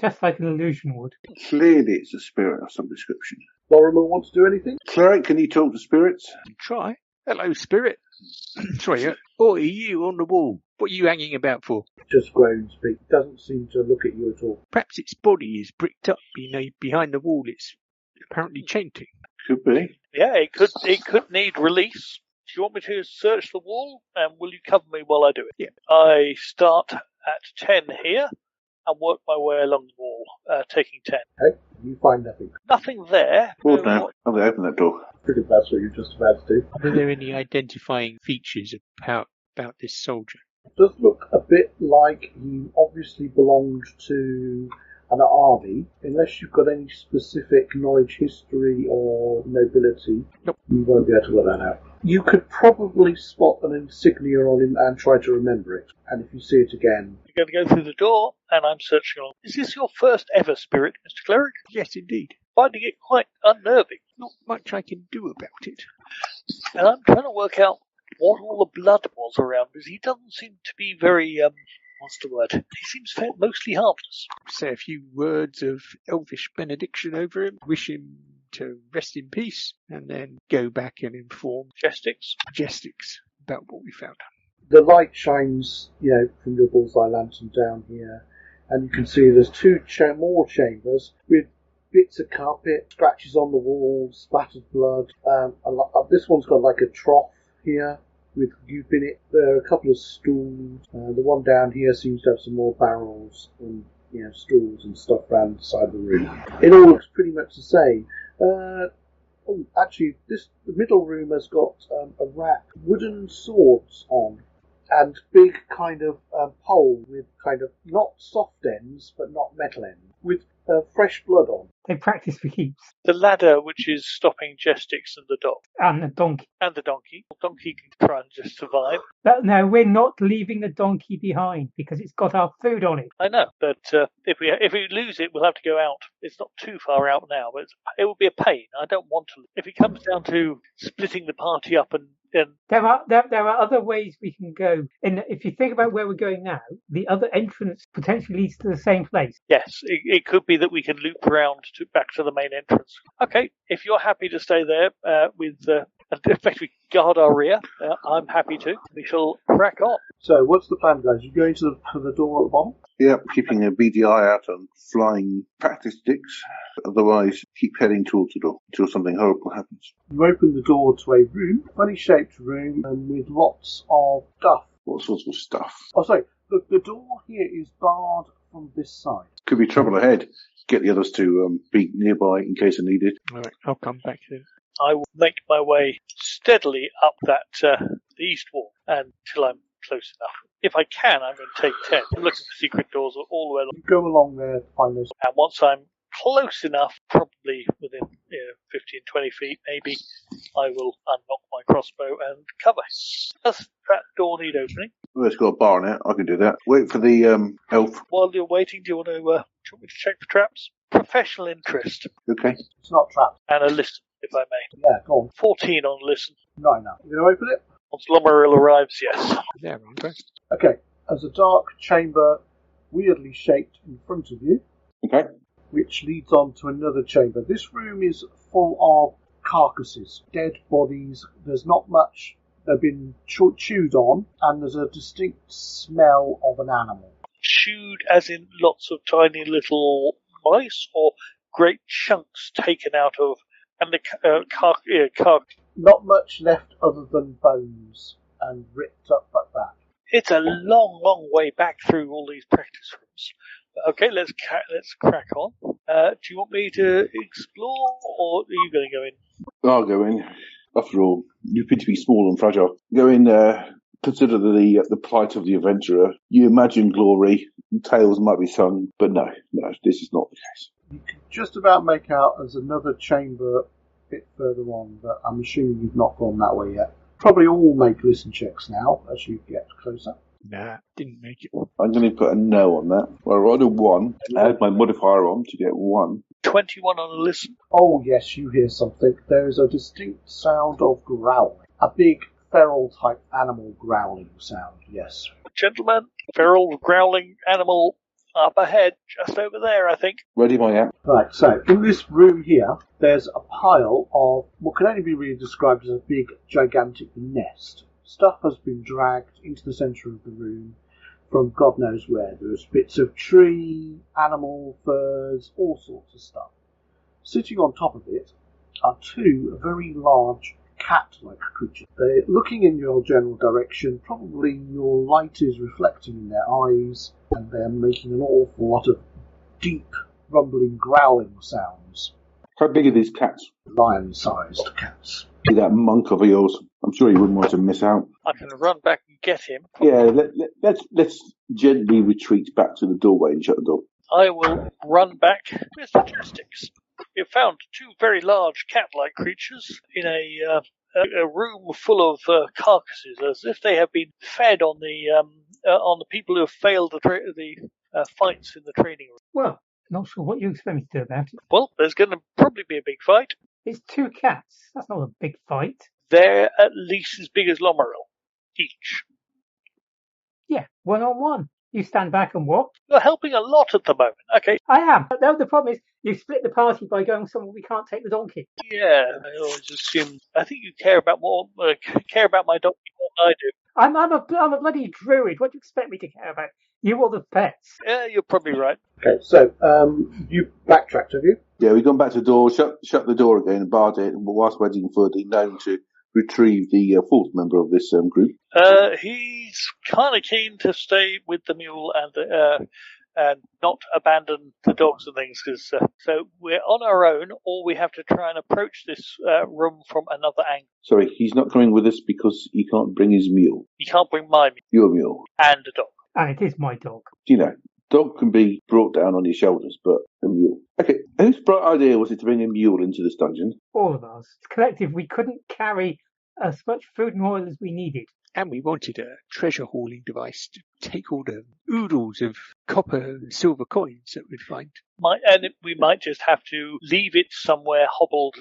Just like an illusion would. Clearly it's a spirit of some description. Lorimer want to do anything? Cleric, can you talk to spirits? Try. Hello, spirit. Sorry, what are you on the wall? What are you hanging about for? Just groans, but doesn't seem to look at you at all. Perhaps its body is bricked up. Behind the wall it's apparently chanting. Could be. Yeah, it could need release. Do you want me to search the wall? And will you cover me while I do it? Yeah. I start at 10 here and work my way along the wall, taking 10. Okay, you find nothing. Nothing there. Hold now. I'm going to open that door. Pretty that's what you're just about to do. Are there any identifying features about this soldier? It does look a bit like he obviously belonged to an army, unless you've got any specific knowledge, history, or nobility, Nope. you won't be able to work that out. You could probably spot an insignia on him and try to remember it. And if you see it again... You're going to go through the door, and I'm searching along. Is this your first ever spirit, Mr. Cleric? Yes, indeed. Finding it quite unnerving. Not much I can do about it. And I'm trying to work out what all the blood was around, because he doesn't seem to be very, what's the word? He seems mostly harmless. Say a few words of elvish benediction over him, wish him to rest in peace, and then go back and inform Jestix about what we found. The light shines, from your bullseye lantern down here, and you can see there's two more chambers with bits of carpet, scratches on the walls, splattered blood. This one's got like a trough here with goop in it. There are a couple of stools. The one down here seems to have some more barrels and stools and stuff around the side of the room. It all looks pretty much the same. Actually, the middle room has got a rack, wooden swords on, and big kind of pole with kind of not soft ends but not metal ends with fresh blood on. They practice for keeps. The ladder which is stopping Jestix and the dog. And the donkey. And the donkey. The donkey can try and just survive. But no, we're not leaving the donkey behind because it's got our food on it. I know, but if we lose it, we'll have to go out. It's not too far out now, but it will be a pain. I don't want to. If it comes down to splitting the party up and there are other ways we can go. And if you think about where we're going now, the other entrance potentially leads to the same place. Yes, it could be that we can loop around back to the main entrance. Okay, if you're happy to stay there with effectively guard our rear, I'm happy to. We shall crack on. So, what's the plan, guys? You going to the door at the bottom? Yep, keeping a beady eye out on flying practice sticks. Otherwise, keep heading towards the door until something horrible happens. You open the door to a room, funny-shaped room, with lots of stuff. What sorts of stuff? Oh, sorry. The door here is barred from this side. Could be trouble ahead. Get the others to be nearby in case they're needed. All right, I'll come back then. I will make my way steadily up that the east wall until I'm close enough. If I can, I'm going to take 10. I'm looking for secret doors all the way along. You go along there to find those. And once I'm close enough, probably within 15, 20 feet maybe, I will unlock my crossbow and cover. Does that door need opening? Well, it's got a bar in it. I can do that. Wait for the elf. While you're waiting, do you want me to check for traps? Professional interest. Okay. It's not trapped. And a listen, if I may. Yeah, go on. 14 on listen. Right now. You going to open it? Once Lómeril arrives, yes. Yeah, okay. Okay. There's a dark chamber, weirdly shaped in front of you. Okay. Which leads on to another chamber. This room is full of carcasses, dead bodies. There's not much. They've been chewed on, and there's a distinct smell of an animal. Chewed as in lots of tiny little mice, or great chunks taken out of, and the Not much left other than bones, and ripped up like that. It's a long, long way back through all these practice rooms. Okay, let's crack on. Do you want me to explore, or are you going to go in? I'll go in. After all, you appear to be small and fragile. Go in there. Consider the plight of the adventurer. You imagine glory. Tales might be sung, but no, this is not the case. You can just about make out there's another chamber a bit further on, but I'm assuming you've not gone that way yet. Probably all make listen checks now as you get closer. Nah, didn't make it. I'm going to put a no on that. Well, I rolled a 1. I had my modifier on to get 1. 21 on a listen. Oh yes, you hear something. There is a distinct sound of growling. A big feral type animal growling sound, yes. Gentlemen, feral growling animal up ahead, just over there, I think. Ready my app. Right, so in this room here, there's a pile of what can only be really described as a big, gigantic nest. Stuff has been dragged into the centre of the room from God knows where. There's bits of tree, animal, furs, all sorts of stuff. Sitting on top of it are two very large cat-like creatures. They're looking in your general direction. Probably your light is reflecting in their eyes, and they're making an awful lot of deep, rumbling, growling sounds. How big are these cats? Lion-sized cats. See that monk of yours. I'm sure he wouldn't want to miss out. I can run back and get him. Yeah, let's gently retreat back to the doorway and shut the door. I will run back. Mr. Jestix, you found two very large cat-like creatures in a room full of carcasses, as if they have been fed on the people who have failed the fights in the training room. Well, not sure what you expect me to do about it. Well, there's going to probably be a big fight. It's two cats. That's not a big fight. They're at least as big as Lómeril, each. Yeah, 1-on-1. You stand back and watch. You're helping a lot at the moment. Okay. I am. But the problem is you split the party by going somewhere we can't take the donkey. Yeah, I always assume. I think you care about my dog more than I do. I'm a bloody druid. What do you expect me to care about? You or the pets? Yeah, you're probably right. Okay, so you backtracked, have you? Yeah, we've gone back to the door, shut the door again, and barred it, whilst waiting for the gnome to retrieve the fourth member of this group. He's kind of keen to stay with the mule and not abandon the dogs and things, because so we're on our own, or we have to try and approach this room from another angle. Sorry, he's not coming with us because he can't bring his mule. He can't bring my mule Your mule. and a dog. And it is my dog. You know, dog can be brought down on your shoulders, but a mule. Okay, whose bright idea was it to bring a mule into this dungeon? All of us. Collective, we couldn't carry as much food and oil as we needed. And we wanted a treasure hauling device to take all the oodles of copper and silver coins that we'd find. We might just have to leave it somewhere hobbled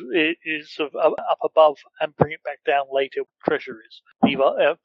is up above and bring it back down later where treasure is.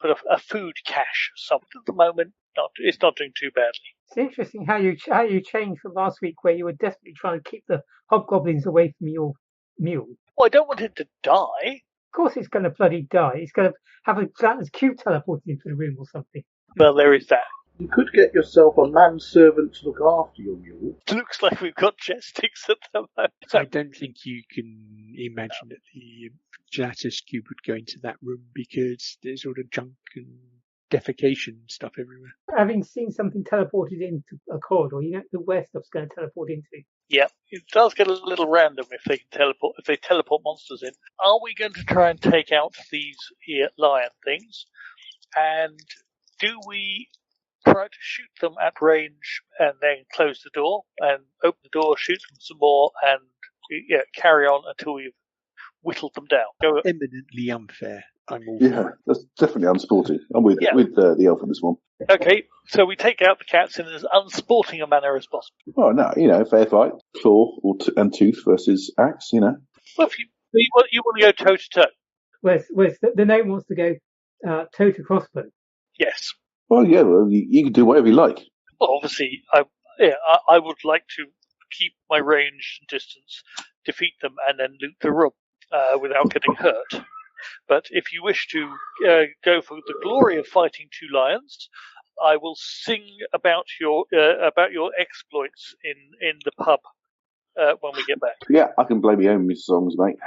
Put a food cache somewhere. At the moment, it's not doing too badly. It's interesting how you changed from last week, where you were desperately trying to keep the hobgoblins away from your mule. Well, I don't want it to die. Of course, it's going to bloody die. It's going to have a gelatinous cube teleported into the room or something. Well, there is that. You could get yourself a manservant to look after your mule. Looks like we've got Jestix at the moment. I don't think you can imagine that the gelatinous cube would go into that room because there's all the junk and defecation stuff everywhere. Having seen something teleported into a corridor, you don't know where stuff's going to teleport into. Yeah, it does get a little random if they teleport monsters in. Are we going to try and take out these here lion things? And do we try to shoot them at range and then close the door and open the door, shoot them some more, and carry on until we've whittled them down? Eminently unfair. I'm all Yeah, for it. that's definitely unsporting. I'm with the elf on this one. Okay, so we take out the cats in as unsporting a manner as possible. Oh, no, fair fight. Claw and tooth versus axe, Well, if you want to go toe to toe. Whereas the gnome wants to go toe to crossbow. Yes. Well, yeah, you can do whatever you like. Well, obviously, I would like to keep my range and distance, defeat them, and then loot the room without getting hurt. But if you wish to go for the glory of fighting two lions, I will sing about your exploits in the pub when we get back. Yeah, I can play my own songs, mate.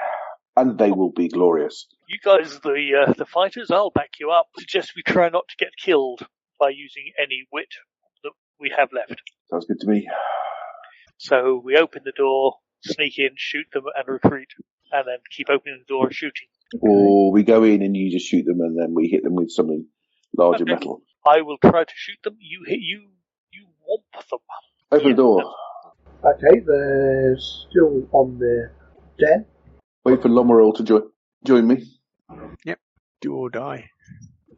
And they will be glorious. You guys, the fighters, I'll back you up. Suggest we try not to get killed by using any wit that we have left. Sounds good to me. So we open the door, sneak in, shoot them, and retreat, and then keep opening the door and shooting. Or we go in and you just shoot them, and then we hit them with something larger metal. I will try to shoot them. You whomp them. Open the door. Okay, they're still on their den. Wait for Lómeril to join me. Yep, do or die.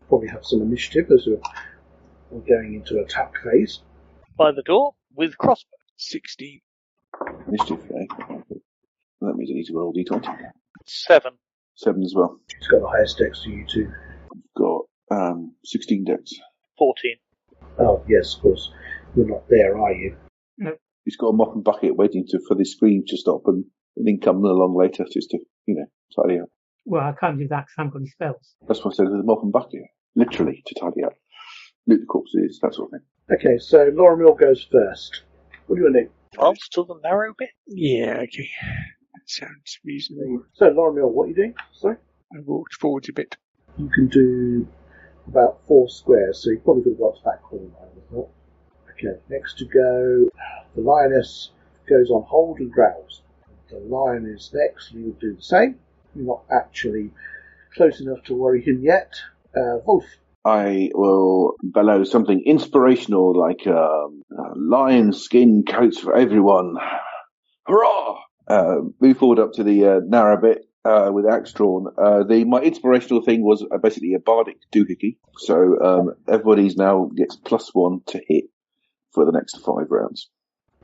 Probably have some initiative as we're going into attack phase. By the door with crossbow. 16. Initiative, eh? That means I need to roll d20. 7. 7 as well. He's got the highest dex to you two. Got 16 dex. 14. Oh, yes, of course. You're not there, are you? No. He's got a mop and bucket waiting for the scream to stop and then come along later just to, tidy up. Well, I can't do that because I haven't got any spells. That's what I said, there's a mop and bucket. Literally, to tidy up. Loot the corpses, that sort of thing. Okay, so Lómeril goes first. What do you want to do? Advance to the narrow bit. Yeah, okay. That sounds reasonable. So, Lómeril, what are you doing? Sorry? I walked forwards a bit. You can do about 4 squares, so you probably could have got to that corner, I would have thought. Okay, next to go, the lioness goes on hold and growls. The lion is next, and you'll do the same. You're not actually close enough to worry him yet. Vulf, I will bellow something inspirational like lion skin coats for everyone. Hurrah! Move forward up to the narrow bit with axe drawn. My inspirational thing was basically a bardic doohickey. So everybody's now gets +1 to hit for the next 5 rounds.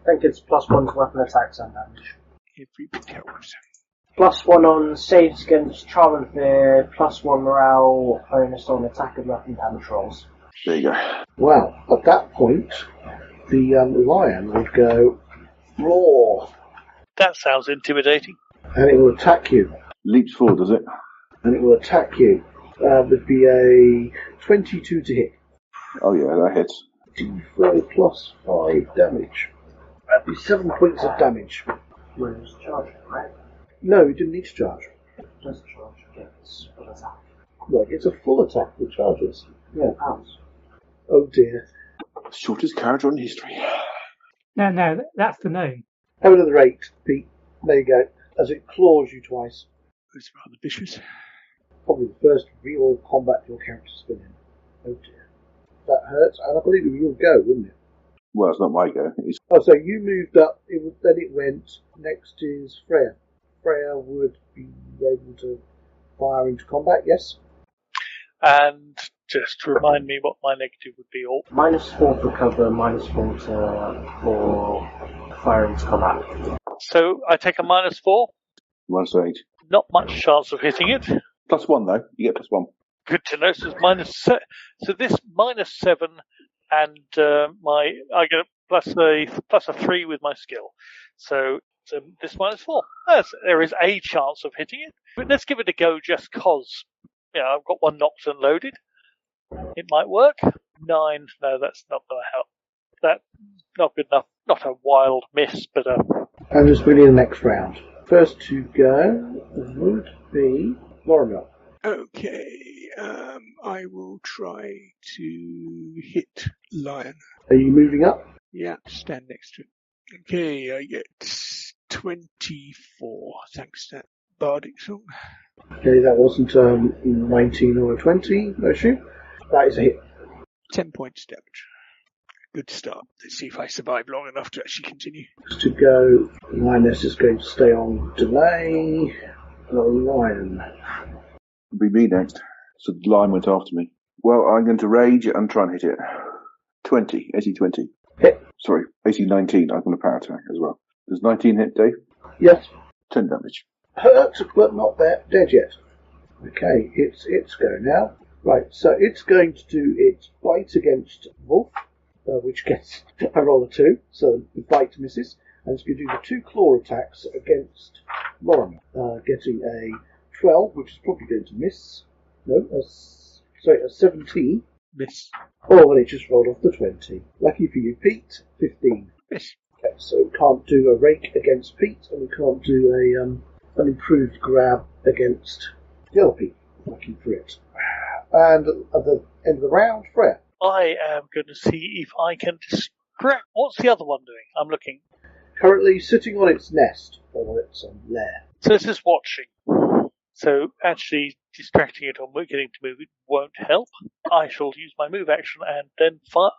I think it's +1 to weapon attacks and damage. Every bit helps. +1 on saves against charm and fear, +1 morale bonus on attack and weapon damage rolls. There you go. Well, at that point, the lion would go roar, That sounds intimidating. and it will attack you. Leaps forward, does it? And it will attack you. Would be a 22 to hit. Oh yeah, that hits. D4 plus 5 damage. That'd be 7 points of damage. When it was charged, right? No, you didn't need to charge. Just charge against full attack. Right, it's a full attack with charges. Yeah, pounds. Oh dear. Shortest character in history. No, that's the gnome. Have another 8, Pete. There you go. As it claws you twice. It's rather vicious. Probably the first real combat your character's been in. Oh dear. That hurts, and I believe you'll go, wouldn't it? Well, it's not my go. It's Oh, so you moved up, then it went. Next is Freya. Freya would be able to fire into combat, yes? And just remind me what my negative would be. Or -4 for cover, -4 for fire into combat. so I take a -4. -8. Not much chance of hitting it. +1 though. You get +1. Good to know. So, so this -7, and I get a 3 with my skill. So this -4. There is a chance of hitting it. But let's give it a go, just cause. I've got one knocked and loaded. It might work. 9. No, that's not going to help. That's not good enough. Not a wild miss, but And it's really the next round. First to go would be Lorimer. Okay, I will try to hit lion. Are you moving up? Yeah, stand next to it. Okay, I get 24, thanks to that bardic song. Okay, that wasn't 19 or a 20, no issue. That is a hit. 10 points damage. Good start. Let's see if I survive long enough to actually continue. Next to go, Lioness is going to stay on delay. The lion. It'll be me next. So the lion went after me. Well, I'm going to rage and try and hit it. 20. AC 20. Hit. Sorry, AC 19. I'm going to power attack as well. Does 19 hit, Dave? Yes. 10 damage. Hurt, but not dead yet. Okay, it's go now. Right, so it's going to do its bite against Vulf, which gets a roll of 2, so the bite misses, and it's going to do the 2 claw attacks against Lorimer, getting a 12, which is probably going to miss. No, a 17. Miss. Oh, well, it just rolled off the 20. Lucky for you, Pete, 15. Miss. Okay, so we can't do a rake against Pete, and we can't do an improved grab against the other Pete. Lucky for it. And at the end of the round, Freya. I am going to see if I can distract. What's the other one doing? I'm looking. Currently sitting on its nest, or its lair. So this is watching. So actually distracting it or getting to move it won't help. I shall use my move action and then fire.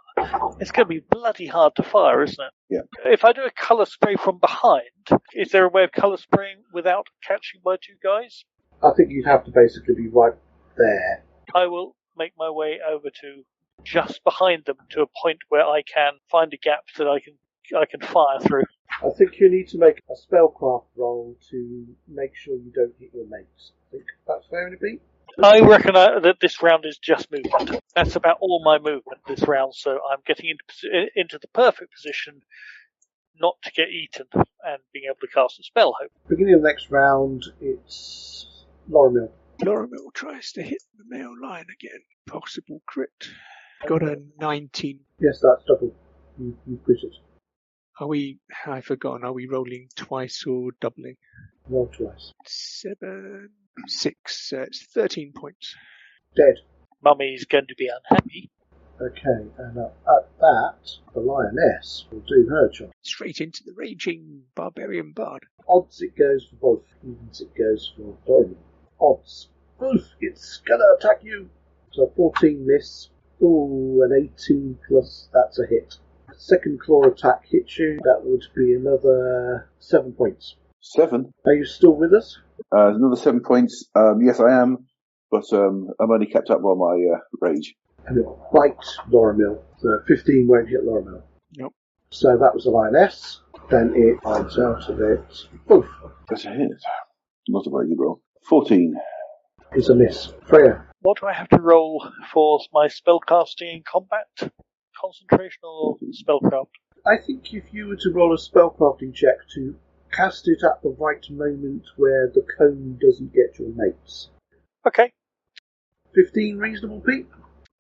It's going to be bloody hard to fire, isn't it? Yeah. If I do a colour spray from behind, is there a way of colour spraying without catching my 2 guys? I think you'd have to basically be right there. I will make my way over to just behind them to a point where I can find a gap that I can fire through. I think you need to make a spellcraft roll to make sure you don't hit your mates. I think that's fair enough, Pete? I reckon that this round is just movement. That's about all my movement this round, so I'm getting into the perfect position not to get eaten and being able to cast a spell, hope. Beginning of the next round, it's Lorimer. Lorimer tries to hit the male lion again. Possible crit. Got a 19. Yes, that's double. You crit it. I've forgotten, are we rolling twice or doubling? Roll twice. 7, 6, it's 13 points. Dead. Mummy's going to be unhappy. Okay, and at that, the lioness will do her job. Straight into the raging barbarian bard. Odds it goes for both. Evens it goes for Lorimer. Odds. Wolf, it's gonna attack you. So 14 miss. Ooh, an 18 plus, that's a hit. Second claw attack hits you, that would be another 7 points. 7. Are you still with us? Another 7 points. Yes, I am, but I'm only kept up by my rage. And it bites Lómeril. So 15 won't hit Lómeril. Nope. So that was a lioness. Then it finds out of it. Oof, That's a hit. Not a very good roll. 14. is a miss. Freya. What do I have to roll for my spellcasting in combat? Concentration or spellcraft? I think if you were to roll a spellcrafting check to cast it at the right moment where the cone doesn't get your mates. Okay. 15 reasonable, Pete?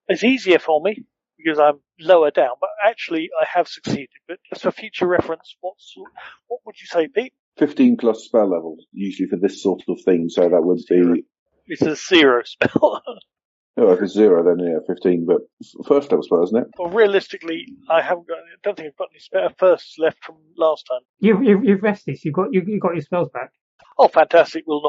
It's easier for me because I'm lower down, but actually I have succeeded. But just for future reference, what would you say, Pete? 15 plus spell level, usually for this sort of thing, so that would be... It's a 0 spell. Oh, if it's 0, then yeah, 15, but first level spell, isn't it? Well, realistically, I don't think I've got any spare firsts left from last time. You've rested. You've got your spells back. Oh, fantastic! We'll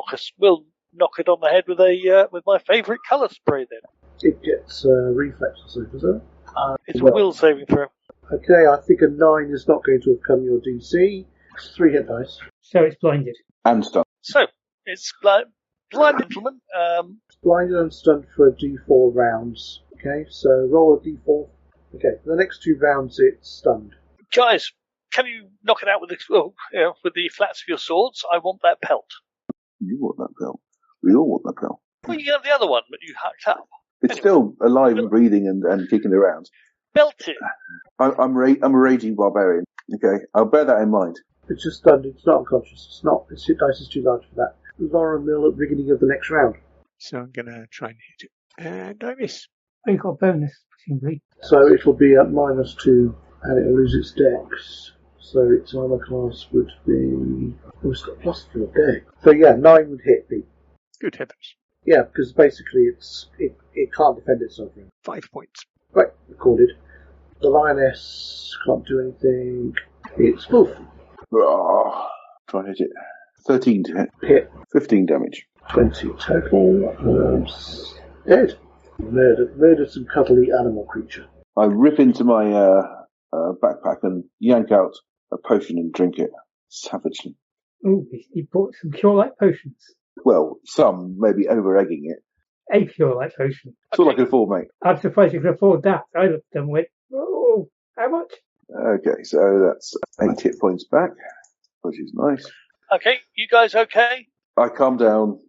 knock it on the head with my favourite colour spray. Then It gets reflex or something, doesn't it? it's a will saving throw. Okay, I think a 9 is not going to have come your DC. It's 3 hit dice. So it's blinded. And stuff. So it's blind gentlemen. It's blinded and stunned for a D4 rounds. Okay, so roll a D4. Okay, for the next 2 rounds it's stunned. Guys, can you knock it out with the flats of your swords? I want that pelt. You want that bell. We all want that bell. Well, you have the other one, but you hacked up. It's still alive and breathing and kicking around. Belt it. I'm a raging barbarian. Okay, I'll bear that in mind. It's just stunned, it's not unconscious. Its hit dice is too large for that. Lómeril at the beginning of the next round. So I'm going to try and hit it. And I miss. Oh, you've got a bonus, presumably. So it will be at -2 and it will lose its dex. So its armor class would be... Oh, it's got +4 dex. So yeah, 9 would hit me. Good heavens. Yeah, because basically it can't defend itself. 5 points. Right, recorded. The lioness can't do anything. It's Vulf. Oh, try and hit it. 13 to hit. Hit. 15 damage. 20 total. Dead. Murdered some cuddly animal creature. I rip into my backpack and yank out a potion and drink it savagely. Oh, he bought some cure-like potions. Well, some, maybe over-egging it. A cure-like potion. It's all I can afford, mate. I'm surprised you can afford that. I looked at them and went, oh, how much? Okay, so that's 8 hit points back, which is nice. Okay, you guys okay? I calm down,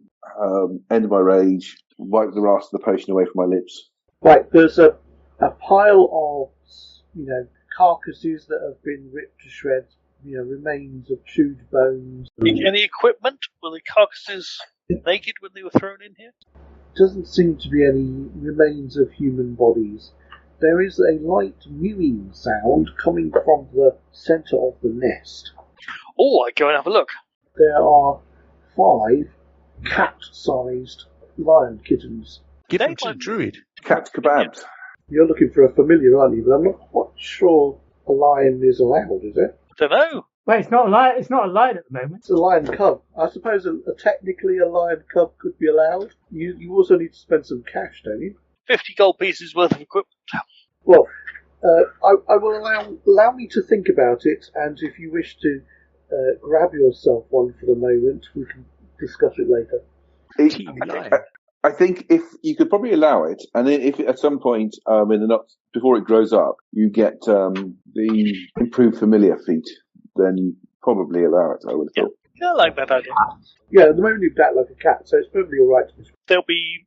end my rage, wipe the rest of the potion away from my lips. Right, there's a pile of, carcasses that have been ripped to shreds, remains of chewed bones. Any equipment? Were the carcasses naked when they were thrown in here? Doesn't seem to be any remains of human bodies. There is a light mewing sound coming from the centre of the nest. Oh, I'd go and have a look. There are 5 cat-sized lion kittens. Give them to the druid. Cat kebabs. You're looking for a familiar, aren't you? But I'm not quite sure a lion is allowed, is it? Don't know. Well, it's not a lion. It's not a lion at the moment. It's a lion cub. I suppose technically a lion cub could be allowed. You also need to spend some cash, don't you? 50 gold pieces worth of equipment. Well, I will allow me to think about it, and if you wish to grab yourself one for the moment, we can discuss it later. I think if you could probably allow it, and then if at some point before it grows up, you get the improved familiar feat, then you probably allow it. I would have thought. Yeah, I like that idea. Yeah, at the moment you've act like a cat, so it's perfectly all right. There'll be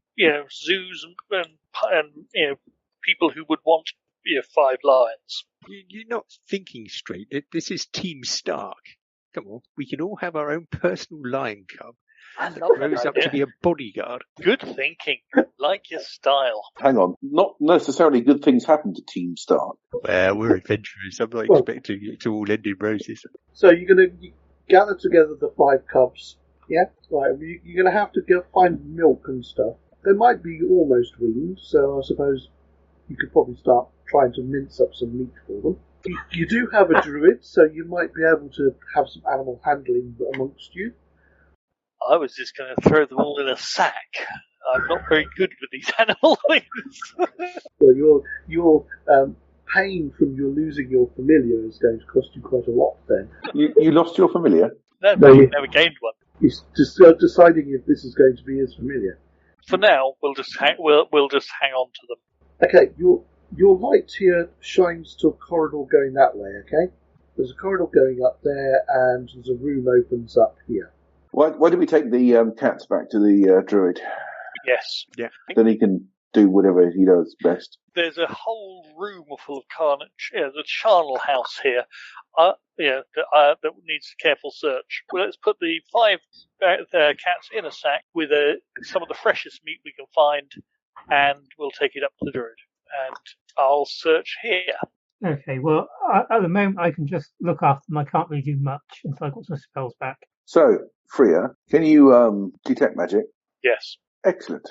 zoos and people who would want 5 lions. You're not thinking straight. This is Team Stark. Come on, we can all have our own personal lion cub that grows up to be a bodyguard. Good thinking. Like your style. Hang on, not necessarily good things happen to Team Stark. Well, we're adventurers. I'm not expecting it to all end in roses. So you're going to gather together the 5 cubs, yeah? Right, you're going to have to find milk and stuff. They might be almost weaned, so I suppose you could probably start trying to mince up some meat for them. You do have a druid, so you might be able to have some animal handling amongst you. I was just going to throw them all in a sack. I'm not very good with these animal things. Well, your pain from your losing your familiar is going to cost you quite a lot. Then You lost your familiar? No, you've never gained one. he's just deciding if this is going to be his familiar. For now, we'll just hang on to them. Okay, your light here shines to a corridor going that way. Okay, there's a corridor going up there, and there's a room opens up here. Why did we take the cats back to the Druid? Yes. Yeah. Then he can do whatever he does best. There's a whole room full of carnage. Yeah, the charnel house here. That needs a careful search. Well, let's put the 5 cats in a sack with some of the freshest meat we can find, and we'll take it up to the Druid. And I'll search here. Okay, well, at the moment I can just look after them. I can't really do much until I got some spells back. So, Fria, can you detect magic? Yes. Excellent.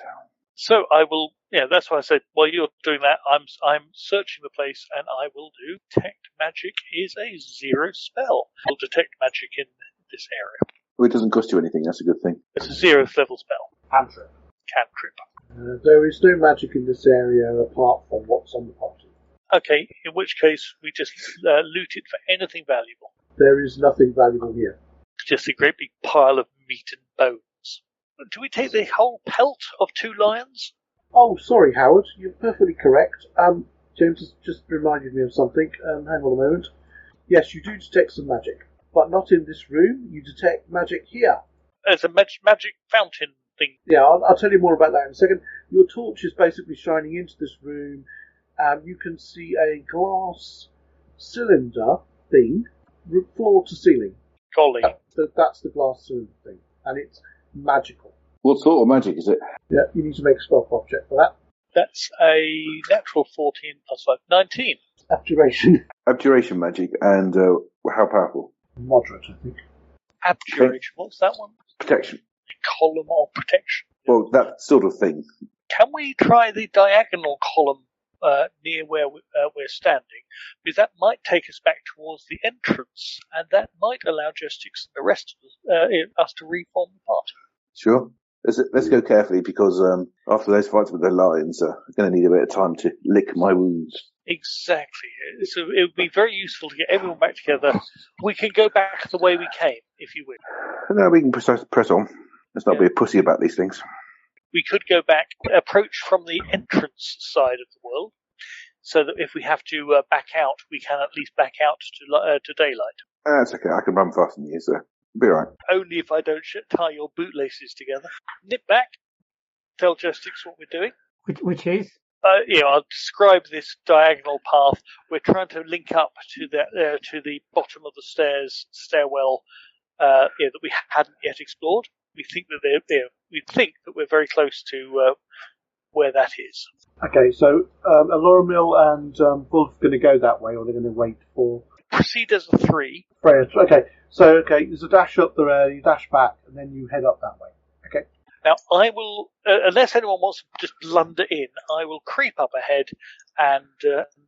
So I will. Yeah, that's why I said while you're doing that, I'm searching the place, and I will do detect magic is a 0 spell. I'll detect magic in this area. Well, it doesn't cost you anything. That's a good thing. It's a 0th level spell. Cantrip. There is no magic in this area apart from what's on the property. Okay, in which case we just loot it for anything valuable. There is nothing valuable here. Just a great big pile of meat and bones. Do we take the whole pelt of 2 lions? Oh, sorry, Howard. You're perfectly correct. James has just reminded me of something. Hang on a moment. Yes, you do detect some magic, but not in this room. You detect magic here. There's a magic fountain thing. Yeah, I'll tell you more about that in a second. Your torch is basically shining into this room. You can see a glass cylinder thing, floor to ceiling. Golly. That's the glass cylinder thing, and it's magical. What sort of magic is it? Yeah, you need to make a spell prop check for that. That's a natural 14 plus 5, 19. Abjuration. Abjuration magic, and how powerful? Moderate, I think. Abjuration, what's that one? Protection. Column of protection. Well, that sort of thing. Can we try the diagonal column near where we're standing? Because that might take us back towards the entrance, and that might allow Jestix and the rest of us to reform the party. Sure. Let's go carefully, because after those fights with the lions, I'm going to need a bit of time to lick my wounds. Exactly. So it would be very useful to get everyone back together. We can go back the way we came, if you wish. No, we can press on. Let's not be a pussy about these things. We could go back, approach from the entrance side of the world, so that if we have to back out, we can at least back out to daylight. That's okay. I can run faster than you, so be all right. Only if I don't tie your bootlaces together. Nip back. Tell Jestix what we're doing. Which is? I'll describe this diagonal path. We're trying to link up to the bottom of the stairwell that we hadn't yet explored. We think that we're very close to where that is. Okay, so Lómeril and Vulf are going to go that way, or they're going to wait for... Proceed as a 3. Freya. Okay, there's a dash up there, you dash back, and then you head up that way. Okay. Now, I will, unless anyone wants to just blunder in, I will creep up ahead and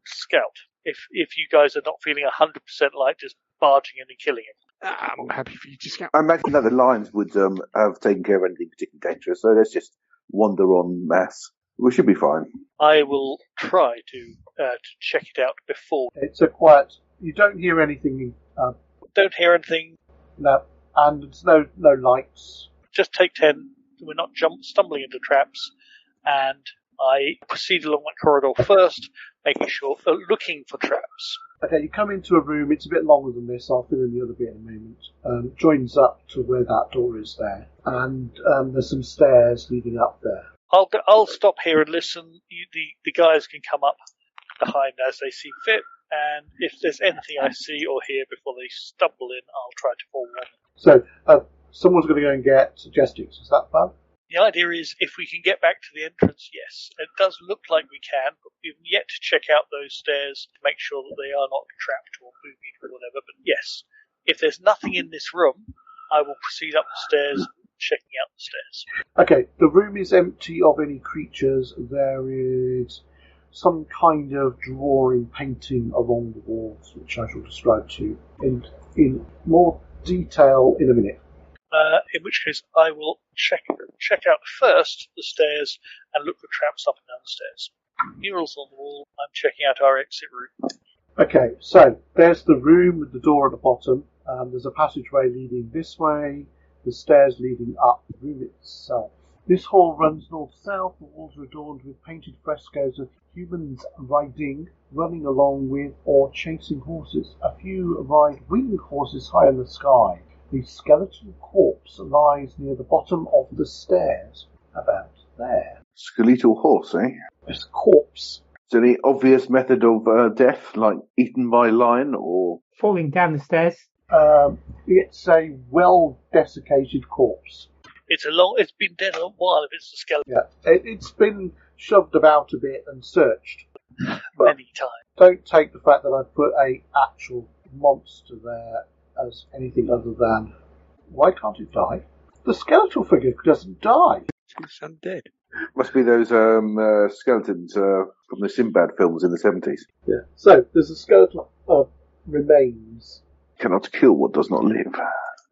scout. If you guys are not feeling 100% like just barging in and killing him. I'm happy for you to scout. I imagine that the lions would have taken care of anything particularly dangerous, so let's just wander on mass. We should be fine. I will try to check it out before. It's a quiet... You don't hear anything... Don't hear anything. No, and there's no lights. Just take 10. We're not stumbling into traps. And I proceed along that corridor first, making sure, looking for traps. Okay, you come into a room. It's a bit longer than this. I'll fill in the other bit in a moment. Joins up to where that door is there. And there's some stairs leading up there. I'll stop here and listen. The guys can come up behind as they see fit. And if there's anything I see or hear before they stumble in, I'll try to forewarn them. So, someone's going to go and get Jestix. Is that fun? The idea is, if we can get back to the entrance, yes. It does look like we can, but we've yet to check out those stairs to make sure that they are not trapped or boobied or whatever. But yes, if there's nothing in this room, I will proceed up the stairs, checking out the stairs. Okay, the room is empty of any creatures. There is some kind of drawing, painting along the walls, which I shall describe to you in more detail in a minute. In which case I will check out first the stairs and look for traps up and down the stairs. Murals on the wall. I'm checking out our exit route. Okay, so there's the room with the door at the bottom. There's a passageway leading this way, the stairs leading up the room itself. This hall runs north-south. The walls are adorned with painted frescoes of humans riding, running along with, or chasing horses. A few ride winged horses high in the sky. The skeletal corpse lies near the bottom of the stairs, about there. Skeletal horse, eh? It's a corpse. Is there any obvious method of death, like eaten by lion or... Falling down the stairs. It's a well-desiccated corpse. It's been dead a while if it's a skeleton. Yeah, it's been shoved about a bit and searched. Many times. Don't take the fact that I've put a actual monster there as anything other than, why can't it die? The skeletal figure doesn't die. It's undead. Must be those skeletons from the Sinbad films in the 70s. Yeah. So there's a skeletal remains. Cannot kill what does not live.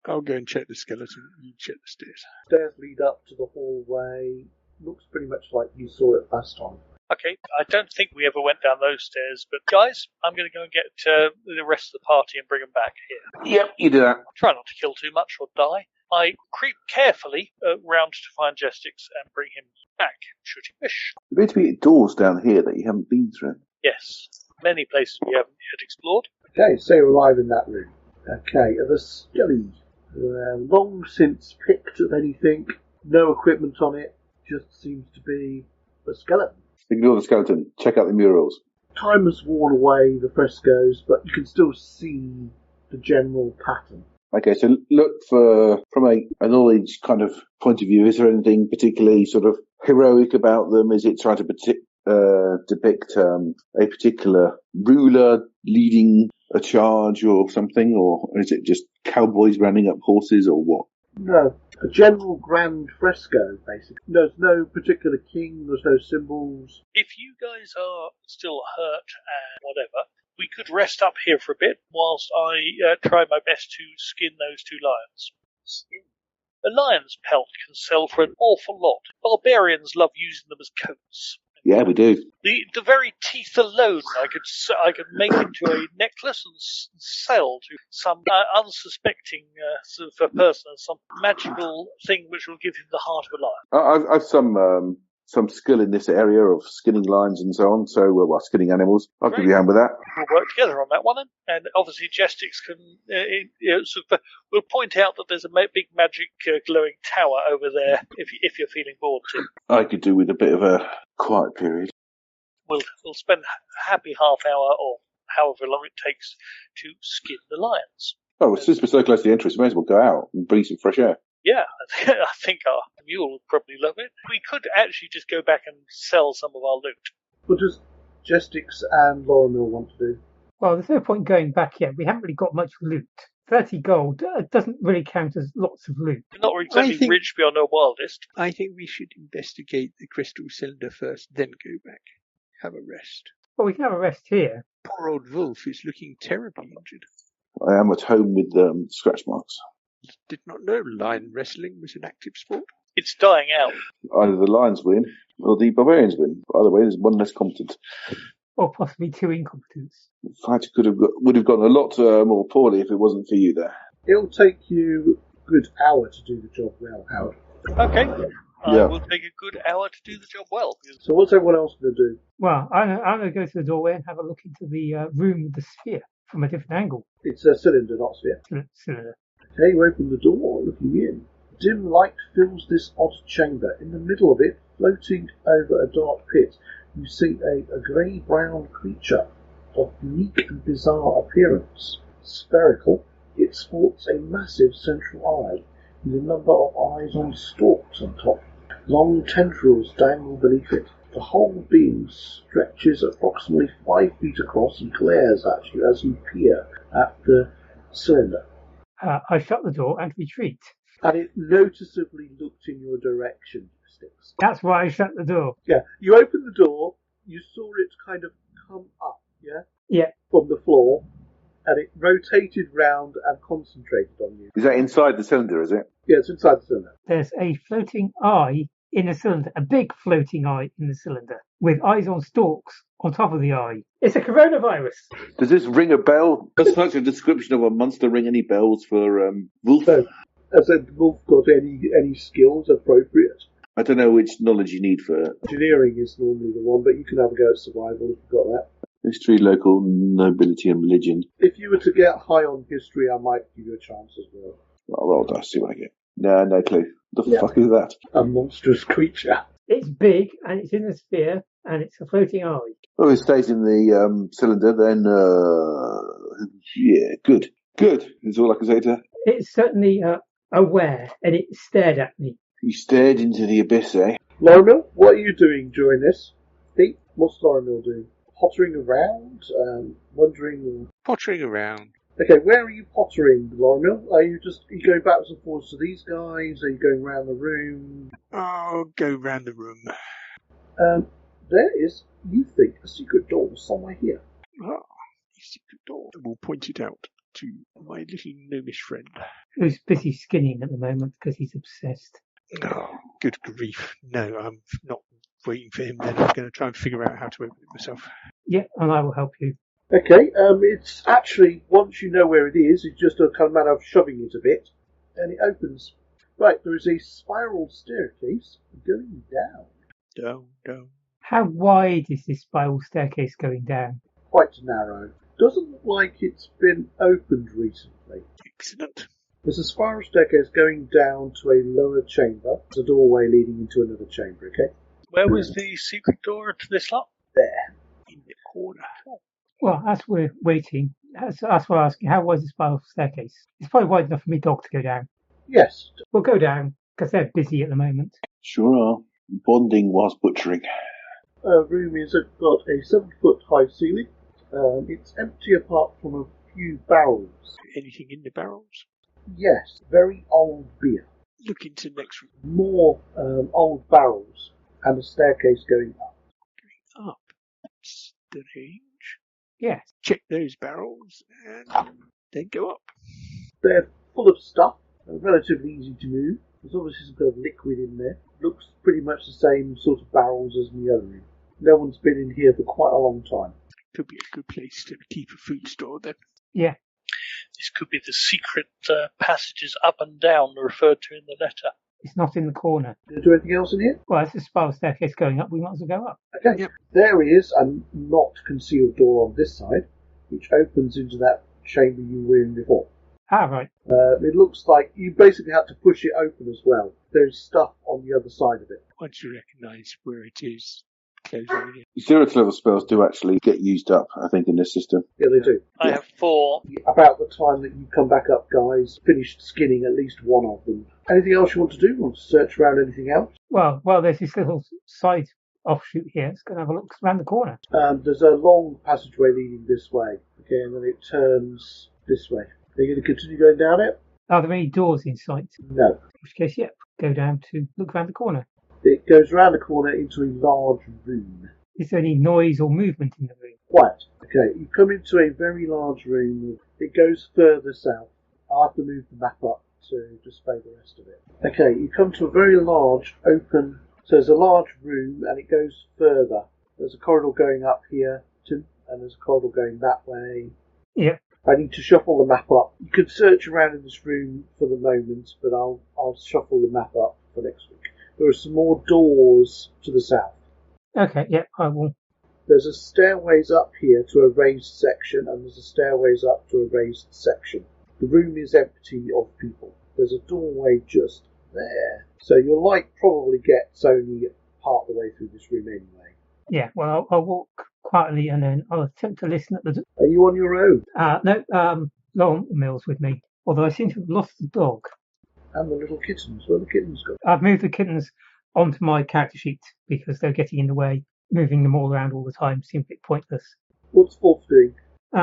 I'll go and check the skeleton. You check the stairs. Stairs lead up to the hallway. Looks pretty much like you saw it last time. Okay, I don't think we ever went down those stairs, but guys, I'm going to go and get the rest of the party and bring them back here. Yep, you do that. Try not to kill too much or die. I creep carefully round to find Jestix and bring him back, should he wish. There appear to be doors down here that you haven't been through. Yes, many places we haven't yet explored. Okay, so you arrive in that room. Okay, the skelly. Long since picked of anything, no equipment on it, just seems to be a skeleton. Ignore the skeleton. Check out the murals. Time has worn away the frescoes, but you can still see the general pattern. Okay, so look for, from a knowledge kind of point of view, is there anything particularly sort of heroic about them? Is it trying to depict a particular ruler leading a charge or something? Or is it just cowboys rounding up horses or what? No, a general grand fresco, basically. There's no particular king, there's no symbols. If you guys are still hurt and whatever, we could rest up here for a bit whilst I try my best to skin those two lions. Skin? A lion's pelt can sell for an awful lot. Barbarians love using them as coats. Yeah, we do. The very teeth alone I could make into a necklace and sell to some unsuspecting sort of a person, some magical thing which will give him the heart of a lion. I've some skill in this area of skinning lions and so on, so, skinning animals. I'll give you a hand with that. We'll work together on that one then. And obviously Jestix can, we'll point out that there's a big magic glowing tower over there if you're feeling bored too. I could do with a bit of a quiet period. We'll spend a happy half hour or however long it takes to skin the lions. Oh, well, since we're so close to the entrance, we may as well go out and breathe some fresh air. Yeah, I think our mule would probably love it. We could actually just go back and sell some of our loot. What does Jestix and Lómeril want to do? Well, there's no point going back yet. We haven't really got much loot. 30 gold doesn't really count as lots of loot. We're not exactly rich beyond our wildest. I think we should investigate the crystal cylinder first, then go back. Have a rest. Well, we can have a rest here. Poor old Vulf is looking terribly injured. I am at home with scratch marks. Did not know lion wrestling was an active sport. It's dying out. Either the lions win or the barbarians win. Either way, there's one less competent. Or possibly two incompetents. The fight would have gone a lot more poorly if it wasn't for you there. It'll take you a good hour to do the job well, Howard. Okay. Yeah. Will take a good hour to do the job well. So what's everyone else going to do? Well, I'm going to go to the doorway and have a look into the room with the sphere from a different angle. It's a cylinder, not sphere. Cylinder. Okay, you open the door, looking in. Dim light fills this odd chamber. In the middle of it, floating over a dark pit, you see a grey-brown creature of unique and bizarre appearance. Spherical, it sports a massive central eye, with a number of eyes on stalks on top. Long tendrils dangle beneath it. The whole being stretches approximately 5 feet across and glares at you as you peer at the cylinder. I shut the door and retreat. And it noticeably looked in your direction, Jestix. That's why I shut the door. Yeah, you opened the door, you saw it kind of come up, yeah? Yeah. From the floor, and it rotated round and concentrated on you. Is that inside the cylinder, is it? Yeah, it's inside the cylinder. There's a floating eye in the cylinder, a big floating eye in the cylinder, with eyes on stalks on top of the eye. It's a coronavirus. Does this ring a bell? Does such a description of a monster ring any bells for Vulf? So, has Wolf got any skills appropriate? I don't know which knowledge you need for Engineering is normally the one, but you can have a go at survival if you've got that. history, local nobility, and religion. If you were to get high on history, I might give you a chance as well. I'll roll dice, see what I get. No clue. The Yeah. fuck is that? A monstrous creature. It's big, and it's in a sphere, and it's a floating eye. Oh, it stays in the cylinder, then, yeah, good. Good, is all I can say to that. It's certainly aware, and it stared at me. You stared into the abyss, eh? Lómeril, what are you doing during this? Pete, what's Lómeril doing? Pottering around? Wondering... Pottering around. Okay, where are you pottering, Lómeril? Are you going backwards and forwards to these guys? Are you going around the room? I'll go round the room. There is, you think, a secret door somewhere here. Ah, a secret door. We'll point it out to my little gnomish friend. Who's busy skinning at the moment because he's obsessed. Oh, good grief. No, I'm not waiting for him then. I'm going to try and figure out how to open it myself. Yeah, and I will help you. Okay, it's actually, once you know where it is, it's just a kind of matter of shoving it a bit, and it opens. Right, there is a spiral staircase going down. Down. How wide is this spiral staircase going down? Quite narrow. Doesn't look like it's been opened recently. Excellent. There's a spiral staircase going down to a lower chamber. There's a doorway leading into another chamber, okay? Where was the secret door to this lot? There. In the corner. Well, as we're waiting, that's why I'm asking, how wide is the spiral staircase? It's probably wide enough for me dog to go down. Yes. We'll go down, because they're busy at the moment. Sure are. Bonding whilst butchering. Room has got a 7-foot high ceiling. It's empty apart from a few barrels. Anything in the barrels? Yes, very old beer. Look into the next room. More old barrels and a staircase going up. Up. Strange. Yes. Check those barrels and then go up. They're full of stuff, relatively easy to move. There's obviously some kind of liquid in there. Looks pretty much the same sort of barrels as in the other room. No one's been in here for quite a long time. Could be a good place to keep a food store then. Yeah. This could be the secret passages up and down referred to in the letter. It's not in the corner. Can I do anything else in here? Well, it's a spiral staircase going up. We might as well go up. Okay. Yep. There is a not concealed door on this side, which opens into that chamber you were in before. Ah, right. It looks like you basically had to push it open as well. There's stuff on the other side of it. Once you recognise where it is, closing it in. 0 to level spells do actually get used up, I think, in this system. Yeah, they do. I have 4. About the time that you come back up, guys, finished skinning at least one of them. Anything else you want to do? Want to search around anything else? Well, there's this little side offshoot here. Let's go and have a look around the corner. There's a long passageway leading this way. Okay, and then it turns this way. Are you going to continue going down it? Are there any doors in sight? No. In which case, yep, go down to look around the corner. It goes around the corner into a large room. Is there any noise or movement in the room? Quiet. Okay, you come into a very large room. It goes further south. I'll have to move the map up to display the rest of it. Okay, you come to a very large open... So there's a large room and it goes further. There's a corridor going up here, Tim, and there's a corridor going that way. Yep. I need to shuffle the map up. You could search around in this room for the moment, but I'll shuffle the map up for next week. There are some more doors to the south. Okay, yep, I will. There's a stairways up here to a raised section, and there's a stairways up to a raised section. The room is empty of people. There's a doorway just there. So your light probably gets only part of the way through this room anyway. Yeah, well, I'll walk quietly and then I'll attempt to listen at the... Are you on your own? No, Lómeril's with me. Although I seem to have lost the dog. And the little kittens. Where the kittens go? I've moved the kittens onto my character sheet because they're getting in the way. Moving them all around all the time seemed a bit pointless. What's Wolf doing?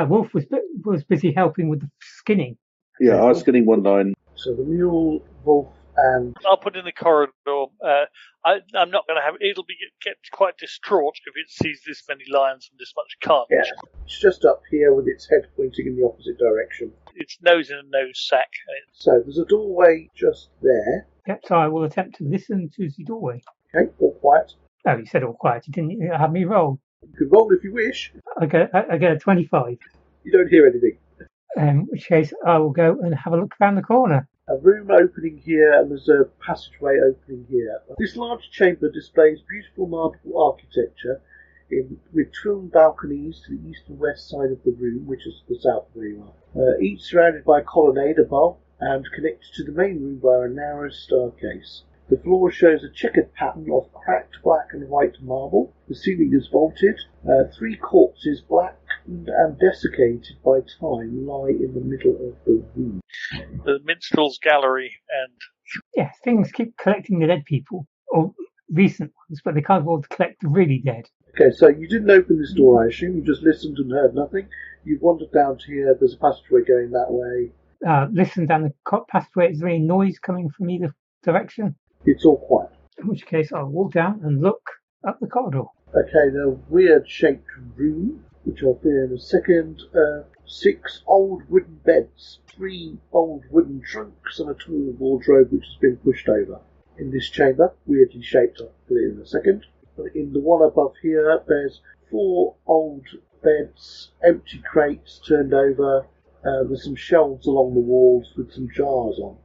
Wolf was busy helping with the skinning. Yeah, I was getting one line. So the mule, Wolf, And I'll put in the corridor. I'm not going to have. It'll be get quite distraught if it sees this many lions and this much carnage. yeah, it's just up here with its head pointing in the opposite direction. Its nose in a nose sack. So there's a doorway just there. Yep, so I will attempt to listen to the doorway. Okay, all quiet. Oh, you said all quiet. You didn't have me roll. You can roll if you wish. I get a 25. You don't hear anything. In which case, I will go and have a look around the corner. A room opening here, and there's a passageway opening here. This large chamber displays beautiful marble architecture with twin balconies to the east and west side of the room, which is the south where you are. Each surrounded by a colonnade above and connected to the main room by a narrow staircase. The floor shows a checkered pattern of cracked black and white marble. The ceiling is vaulted. 3 corpses, blackened and desiccated by time, lie in the middle of the room. The minstrel's gallery and Yes, things keep collecting the dead people, or recent ones, but they can't afford to collect the really dead. Okay, so you didn't open this door, I assume. You just listened and heard nothing. You've wandered down to here. There's a passageway going that way. Listen down the passageway. Is there any noise coming from either direction? It's all quiet. In which case, I'll walk down and look up the corridor. Okay, the weird-shaped room, which I'll appear in a second. 6 old wooden beds, 3 old wooden trunks, and a tall wardrobe which has been pushed over. In this chamber, weirdly shaped, I'll put it in a second. In the one above here, there's 4 old beds, empty crates turned over. There's some shelves along the walls with some jars on.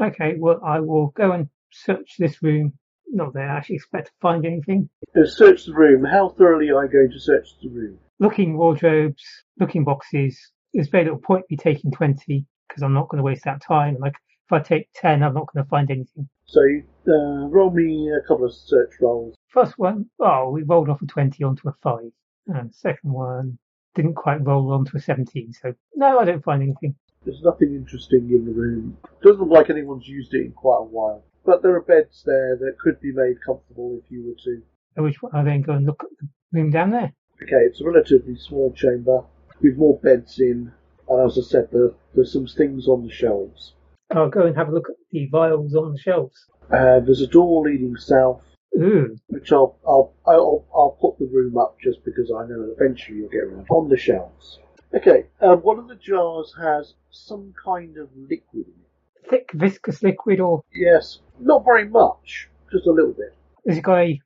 Okay, well, I will go and search this room. Not that I actually expect to find anything. Search the room. How thoroughly are you going to search the room? Looking wardrobes, looking boxes. There's very little point me taking 20 because I'm not going to waste that time. Like if I take 10, I'm not going to find anything. So roll me a couple of search rolls. First one, we rolled off a 20 onto a 5. And second one didn't quite roll onto a 17. So no, I don't find anything. There's nothing interesting in the room. Doesn't look like anyone's used it in quite a while. But there are beds there that could be made comfortable if you were to. At which point I then go and look at the room down there. Okay, it's a relatively small chamber with more beds in. And as I said, there's some things on the shelves. I'll go and have a look at the vials on the shelves. There's a door leading south, Ooh, which I'll put the room up just because I know eventually you'll get around on the shelves. Okay, one of the jars has some kind of liquid in it. thick viscous liquid, or Yes, not very much, just a little bit. has it got a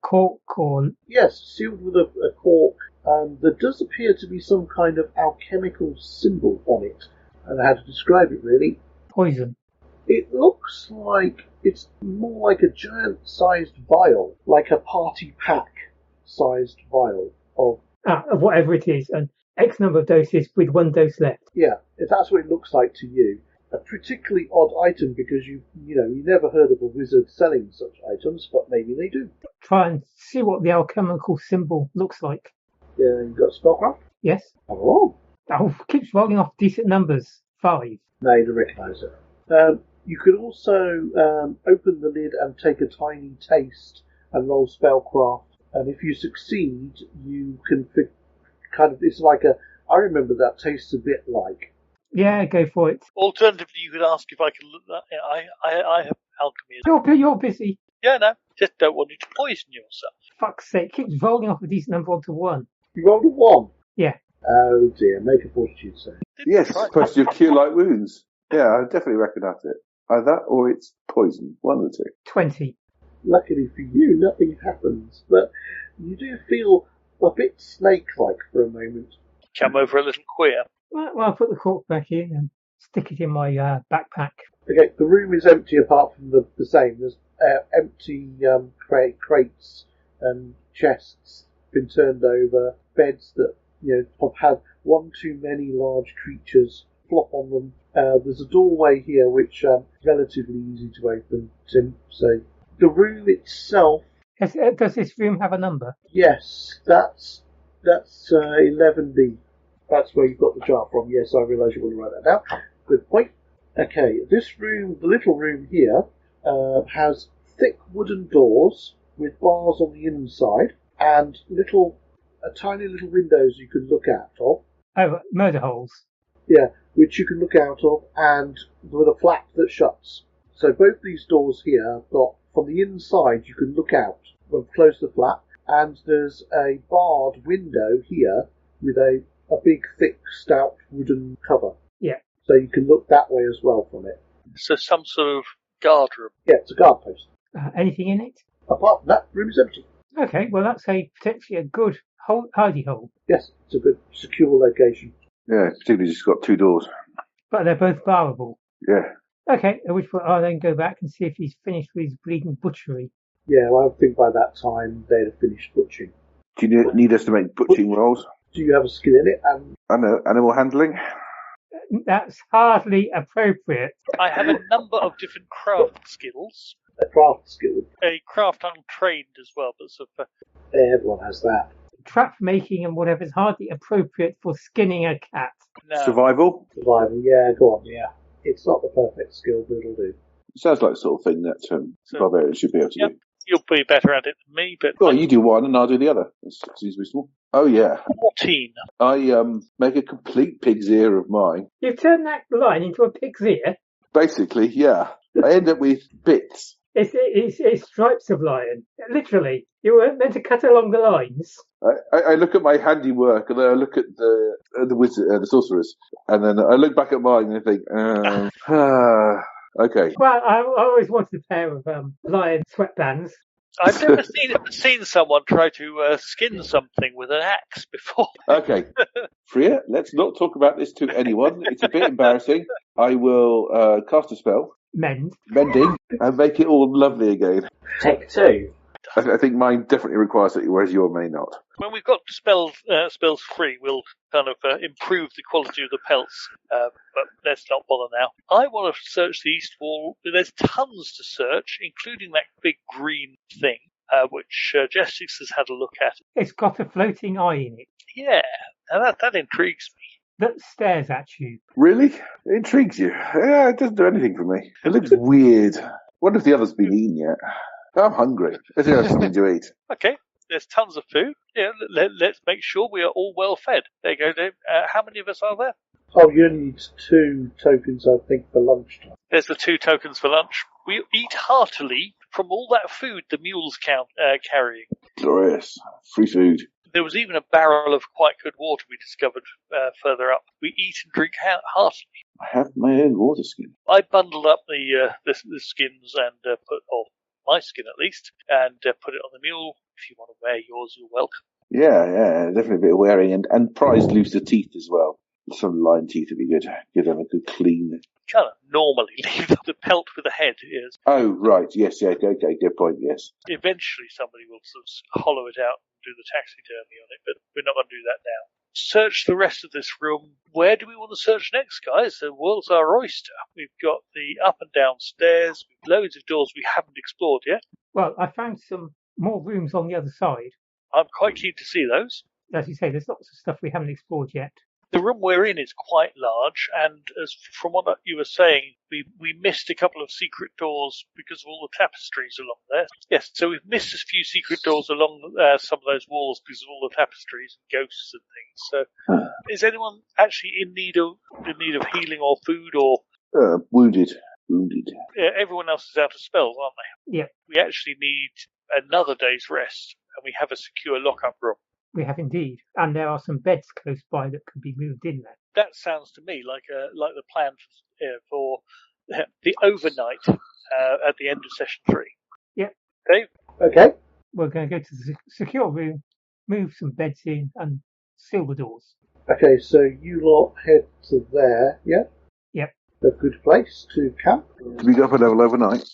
cork or Yes, sealed with a cork. There does appear to be some kind of alchemical symbol on it. I don't know how to describe it really. poison? It looks like it's more like a giant-sized vial, like a party pack-sized vial of. Of whatever it is, and X number of doses with 1 dose left. Yeah, if that's what it looks like to you. A particularly odd item because you never heard of a wizard selling such items, but maybe they do. Try and see what the alchemical symbol looks like. Yeah, you got spellcraft? Yes? Oh, Keeps rolling off decent numbers. 5. no, you don't recognise it. You could also open the lid and take a tiny taste and roll spellcraft. And if you succeed, you can it's like I remember that tastes a bit like. Yeah, go for it. alternatively, you could ask if I can look that. I have alchemy. You're busy. Yeah, no, just don't want you to poison yourself. Fuck's sake, keeps rolling off a decent number onto 1. You rolled a 1. Yeah. Oh dear, make a fortitude save. Yes, it's supposed to cure like wounds. Yeah, I definitely recognise it. Either that or it's poison. One of the two. 20. Luckily for you, nothing happens, but you do feel a bit snake-like for a moment. Come over a little queer. Well, I'll put the cork back in and stick it in my backpack. Okay, the room is empty apart from the same. There's empty crates and chests been turned over, beds that have had one too many large creatures flop on them. There's a doorway here which is relatively easy to open, Tim. So the room itself, Does this room have a number? yes, that's 11B. That's where you got the jar from. Yes, I realise you want to write that down. Good point. Okay, this room, the little room here, has thick wooden doors with bars on the inside and tiny little windows you can look out of. Oh, murder holes. Yeah, which you can look out of, and with a flap that shuts. So both these doors here have got, from the inside you can look out when close the flap, and there's a barred window here with a big, thick, stout wooden cover. Yeah. So you can look that way as well from it. So some sort of guard room. Yeah, it's a guard post. Anything in it? Apart from that, room is empty. Okay, well that's potentially a good hidey hole. Yes, it's a good, secure location. Yeah, particularly just got 2 doors. But they're both barrable. Yeah. Okay, at which point I'll then go back and see if he's finished with his bleeding butchery. Yeah, well, I think by that time they'd have finished butchering. Do you need us to make butchering rolls? Do you have a skill in it? And I know, animal handling. That's hardly appropriate. I have a number of different craft skills. a craft skill. A craft untrained as well, but sort of, Everyone has that. Trap making and whatever is hardly appropriate for skinning a cat. no. Survival. Survival, yeah, go on, yeah. It's not the perfect skill, but it'll do. Sounds like the sort of thing that barbarians should be able to Yep. do. You'll be better at it than me, but Well, you do one and I'll do the other. That seems reasonable. Oh yeah, 14. I make a complete pig's ear of mine. You've turned that line into a pig's ear. Basically, yeah. I end up with bits. It's stripes of lion. Literally. You weren't meant to cut along the lines. I look at my handiwork and then I look at the wizard, the sorceress, and then I look back at mine and I think, okay. Well, I always wanted a pair of lion sweatbands. I've never seen someone try to skin something with an axe before. Okay. Fria, let's not talk about this to anyone. It's a bit embarrassing. I will cast a spell, mending, and make it all lovely again. Take 2. I think mine definitely requires it, whereas your may not. When we've got spells free, we'll kind of improve the quality of the pelts, but let's not bother now. I want to search the east wall. There's tons to search, including that big green thing, which Jestix has had a look at. It's got a floating eye in it Yeah, and that intrigues me. that stares at you. Really? It intrigues you? Yeah, it doesn't do anything for me. It looks weird. Wonder if the other's been eaten yet. I'm hungry. Let's have something to eat. Okay, there's tons of food. Yeah, let's make sure we are all well fed. There you go, Dave. How many of us are there? Oh, you only need 2 tokens, I think, for lunchtime. There's the 2 tokens for lunch. We eat heartily from all that food the mules carrying. Glorious. Free food. There was even a barrel of quite good water we discovered further up. We eat and drink heartily. I have my own water skin. I bundled up the skins and my skin at least, and put it on the mule. If you want to wear yours, you're welcome. Yeah, definitely a bit of wearing and prized looser teeth as well. Some lion teeth would be good. Give them a good clean. Kind of normally leave the pelt with the head. Yes. Oh, right. Yes, yeah, okay, good point, yes. Eventually somebody will sort of hollow it out and do the taxidermy on it, but we're not going to do that now. Search the rest of this room. Where do we want to search next, guys? The world's our oyster. We've got the up and down stairs, loads of doors we haven't explored yet. Well, I found some more rooms on the other side. I'm quite keen to see those. As you say, there's lots of stuff we haven't explored yet. The room we're in is quite large, and as from what you were saying, we missed a couple of secret doors because of all the tapestries along there. Yes, so we've missed a few secret doors along some of those walls because of all the tapestries and ghosts and things. So, is anyone actually in need of healing or food or Wounded. everyone else is out of spells, aren't they? Yeah. We actually need another day's rest, and we have a secure lock-up room. We have indeed. And there are some beds close by that could be moved in there. That sounds to me like the plan for the overnight at the end of session 3. Yep. Dave? Okay. We're going to go to the secure room, move some beds in, and seal the doors. Okay, so you lot head to there, yeah? Yep. A good place to camp. Do we go up a level overnight?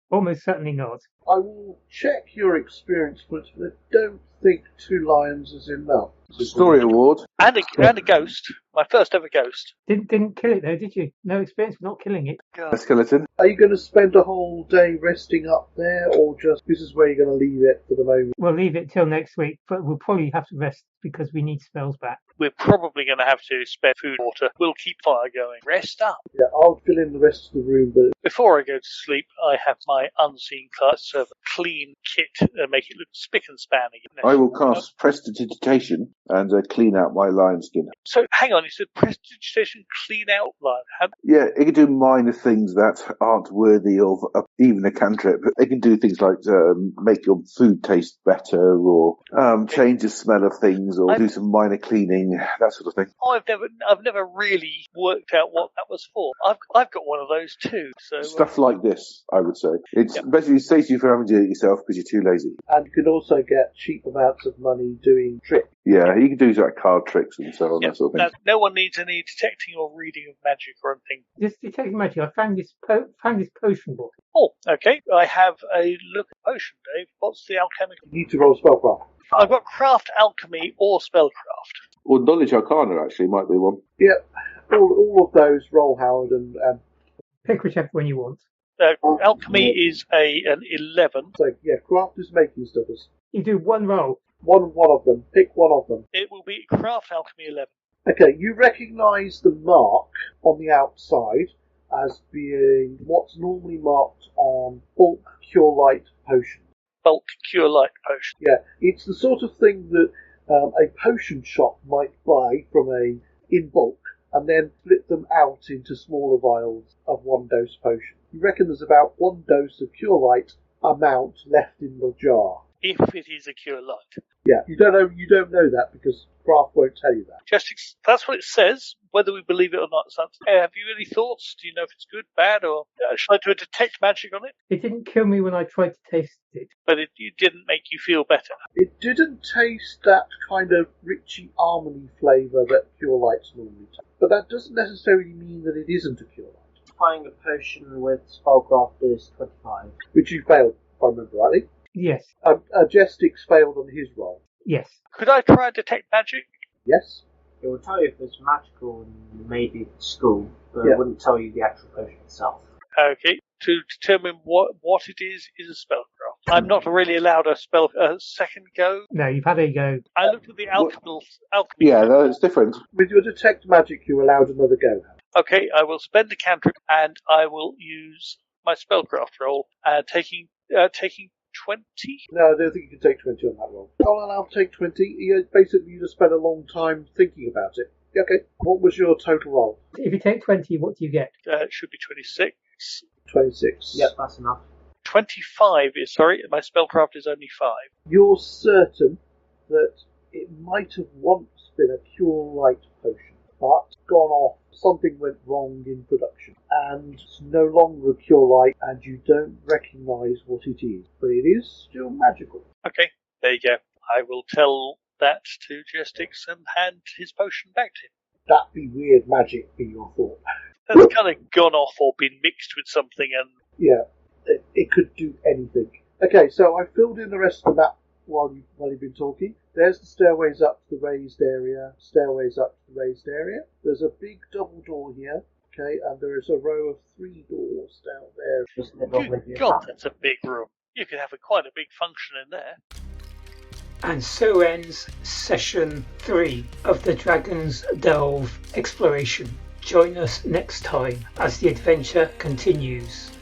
Almost certainly not. I will check your experience points, but I don't think 2 lions is enough. Story award. And a ghost. My first ever ghost. Didn't kill it though, did you? No experience with not killing it. A skeleton. Are you going to spend a whole day resting up there, or just this is where you're going to leave it for the moment? We'll leave it till next week, but we'll probably have to rest because we need spells back. We're probably going to have to spare food and water. We'll keep fire going. Rest up. Yeah, I'll fill in the rest of the room, but Before I go to sleep, I have my unseen class serve a clean kit and make it look spick and span again. I will cast Prestidigitation and clean out my lion skin. So hang on, you said prestidigitation, clean out line. Yeah, it can do minor things that aren't worthy of even a cantrip. It can do things like make your food taste better, or change the smell of things, or do some minor cleaning, that sort of thing. I've never really worked out what that was for. I've got one of those too. So Stuff like this, I would say. It's basically saves you from having to do it yourself because you're too lazy. And you can also get cheap amounts of money doing tricks. Yeah, you can do like card tricks and so on, that sort of thing. No one needs any detecting or reading of magic or anything. Just detecting magic. I found this potion book. Oh, okay. I have a look at potion, Dave. What's the alchemical? You need to roll spellcraft. I've got craft, alchemy, or spellcraft. Or knowledge arcana, actually, might be one. Yep. All of those roll, Howard, and Pick whichever one you want. Alchemy is an 11. so yeah, craft is making stuff. You do one roll. One of them. Pick one of them. It will be craft, alchemy 11. Okay, you recognise the mark on the outside as being what's normally marked on bulk cure light potions. Bulk cure light potion. Yeah, it's the sort of thing that a potion shop might buy from in bulk and then split them out into smaller vials of 1 dose potion. You reckon there's about 1 dose of cure light amount left in the jar. If it is a cure light. Yeah, you don't know that because craft won't tell you that. That's what it says. Whether we believe it or not, have you any thoughts? Do you know if it's good, bad, or should I do a detect magic on it? It didn't kill me when I tried to taste it. But it didn't make you feel better. It didn't taste that kind of richy almondy flavour that cure lights normally taste. But that doesn't necessarily mean that it isn't a cure light. Finding a potion with spellcraft is 25. Which you failed, if I remember rightly. Yes. Jestix failed on his roll. Yes. Could I try detect magic? Yes? It will tell you if it's magical and maybe it's school, but it wouldn't tell you the actual potion itself. Okay. To determine what it is a spellcraft. I'm not really allowed a second go. No, you've had a go. I looked at the alchemy. Yeah, no, it's different. With your detect magic, you're allowed another go. Okay, I will spend a cantrip and I will use my spellcraft roll, taking 20. No, I don't think you can take 20 on that roll. I'll allow take 20. Basically, you just spend a long time thinking about it. Okay. What was your total roll? If you take 20, what do you get? It should be 26. 26. Yep, that's enough. 25 is, my spellcraft is only 5. You're certain that it might have once been a cure light potion, but gone off. Something went wrong in production, and it's no longer a cure light, and you don't recognise what it is, but it is still magical. Okay, there you go. I will tell that to Jestix and hand his potion back to him. That'd be weird magic, be your thought. That's kind of gone off or been mixed with something, and Yeah, it could do anything. Okay, so I filled in the rest of the map while you've been talking. There's the stairways up to the raised area, stairways up to the raised area. There's a big double door here, okay, and there is a row of 3 doors down there. good God, that's a big room. You could have quite a big function in there. And so ends session 3 of the Dragon's Delve exploration. Join us next time as the adventure continues.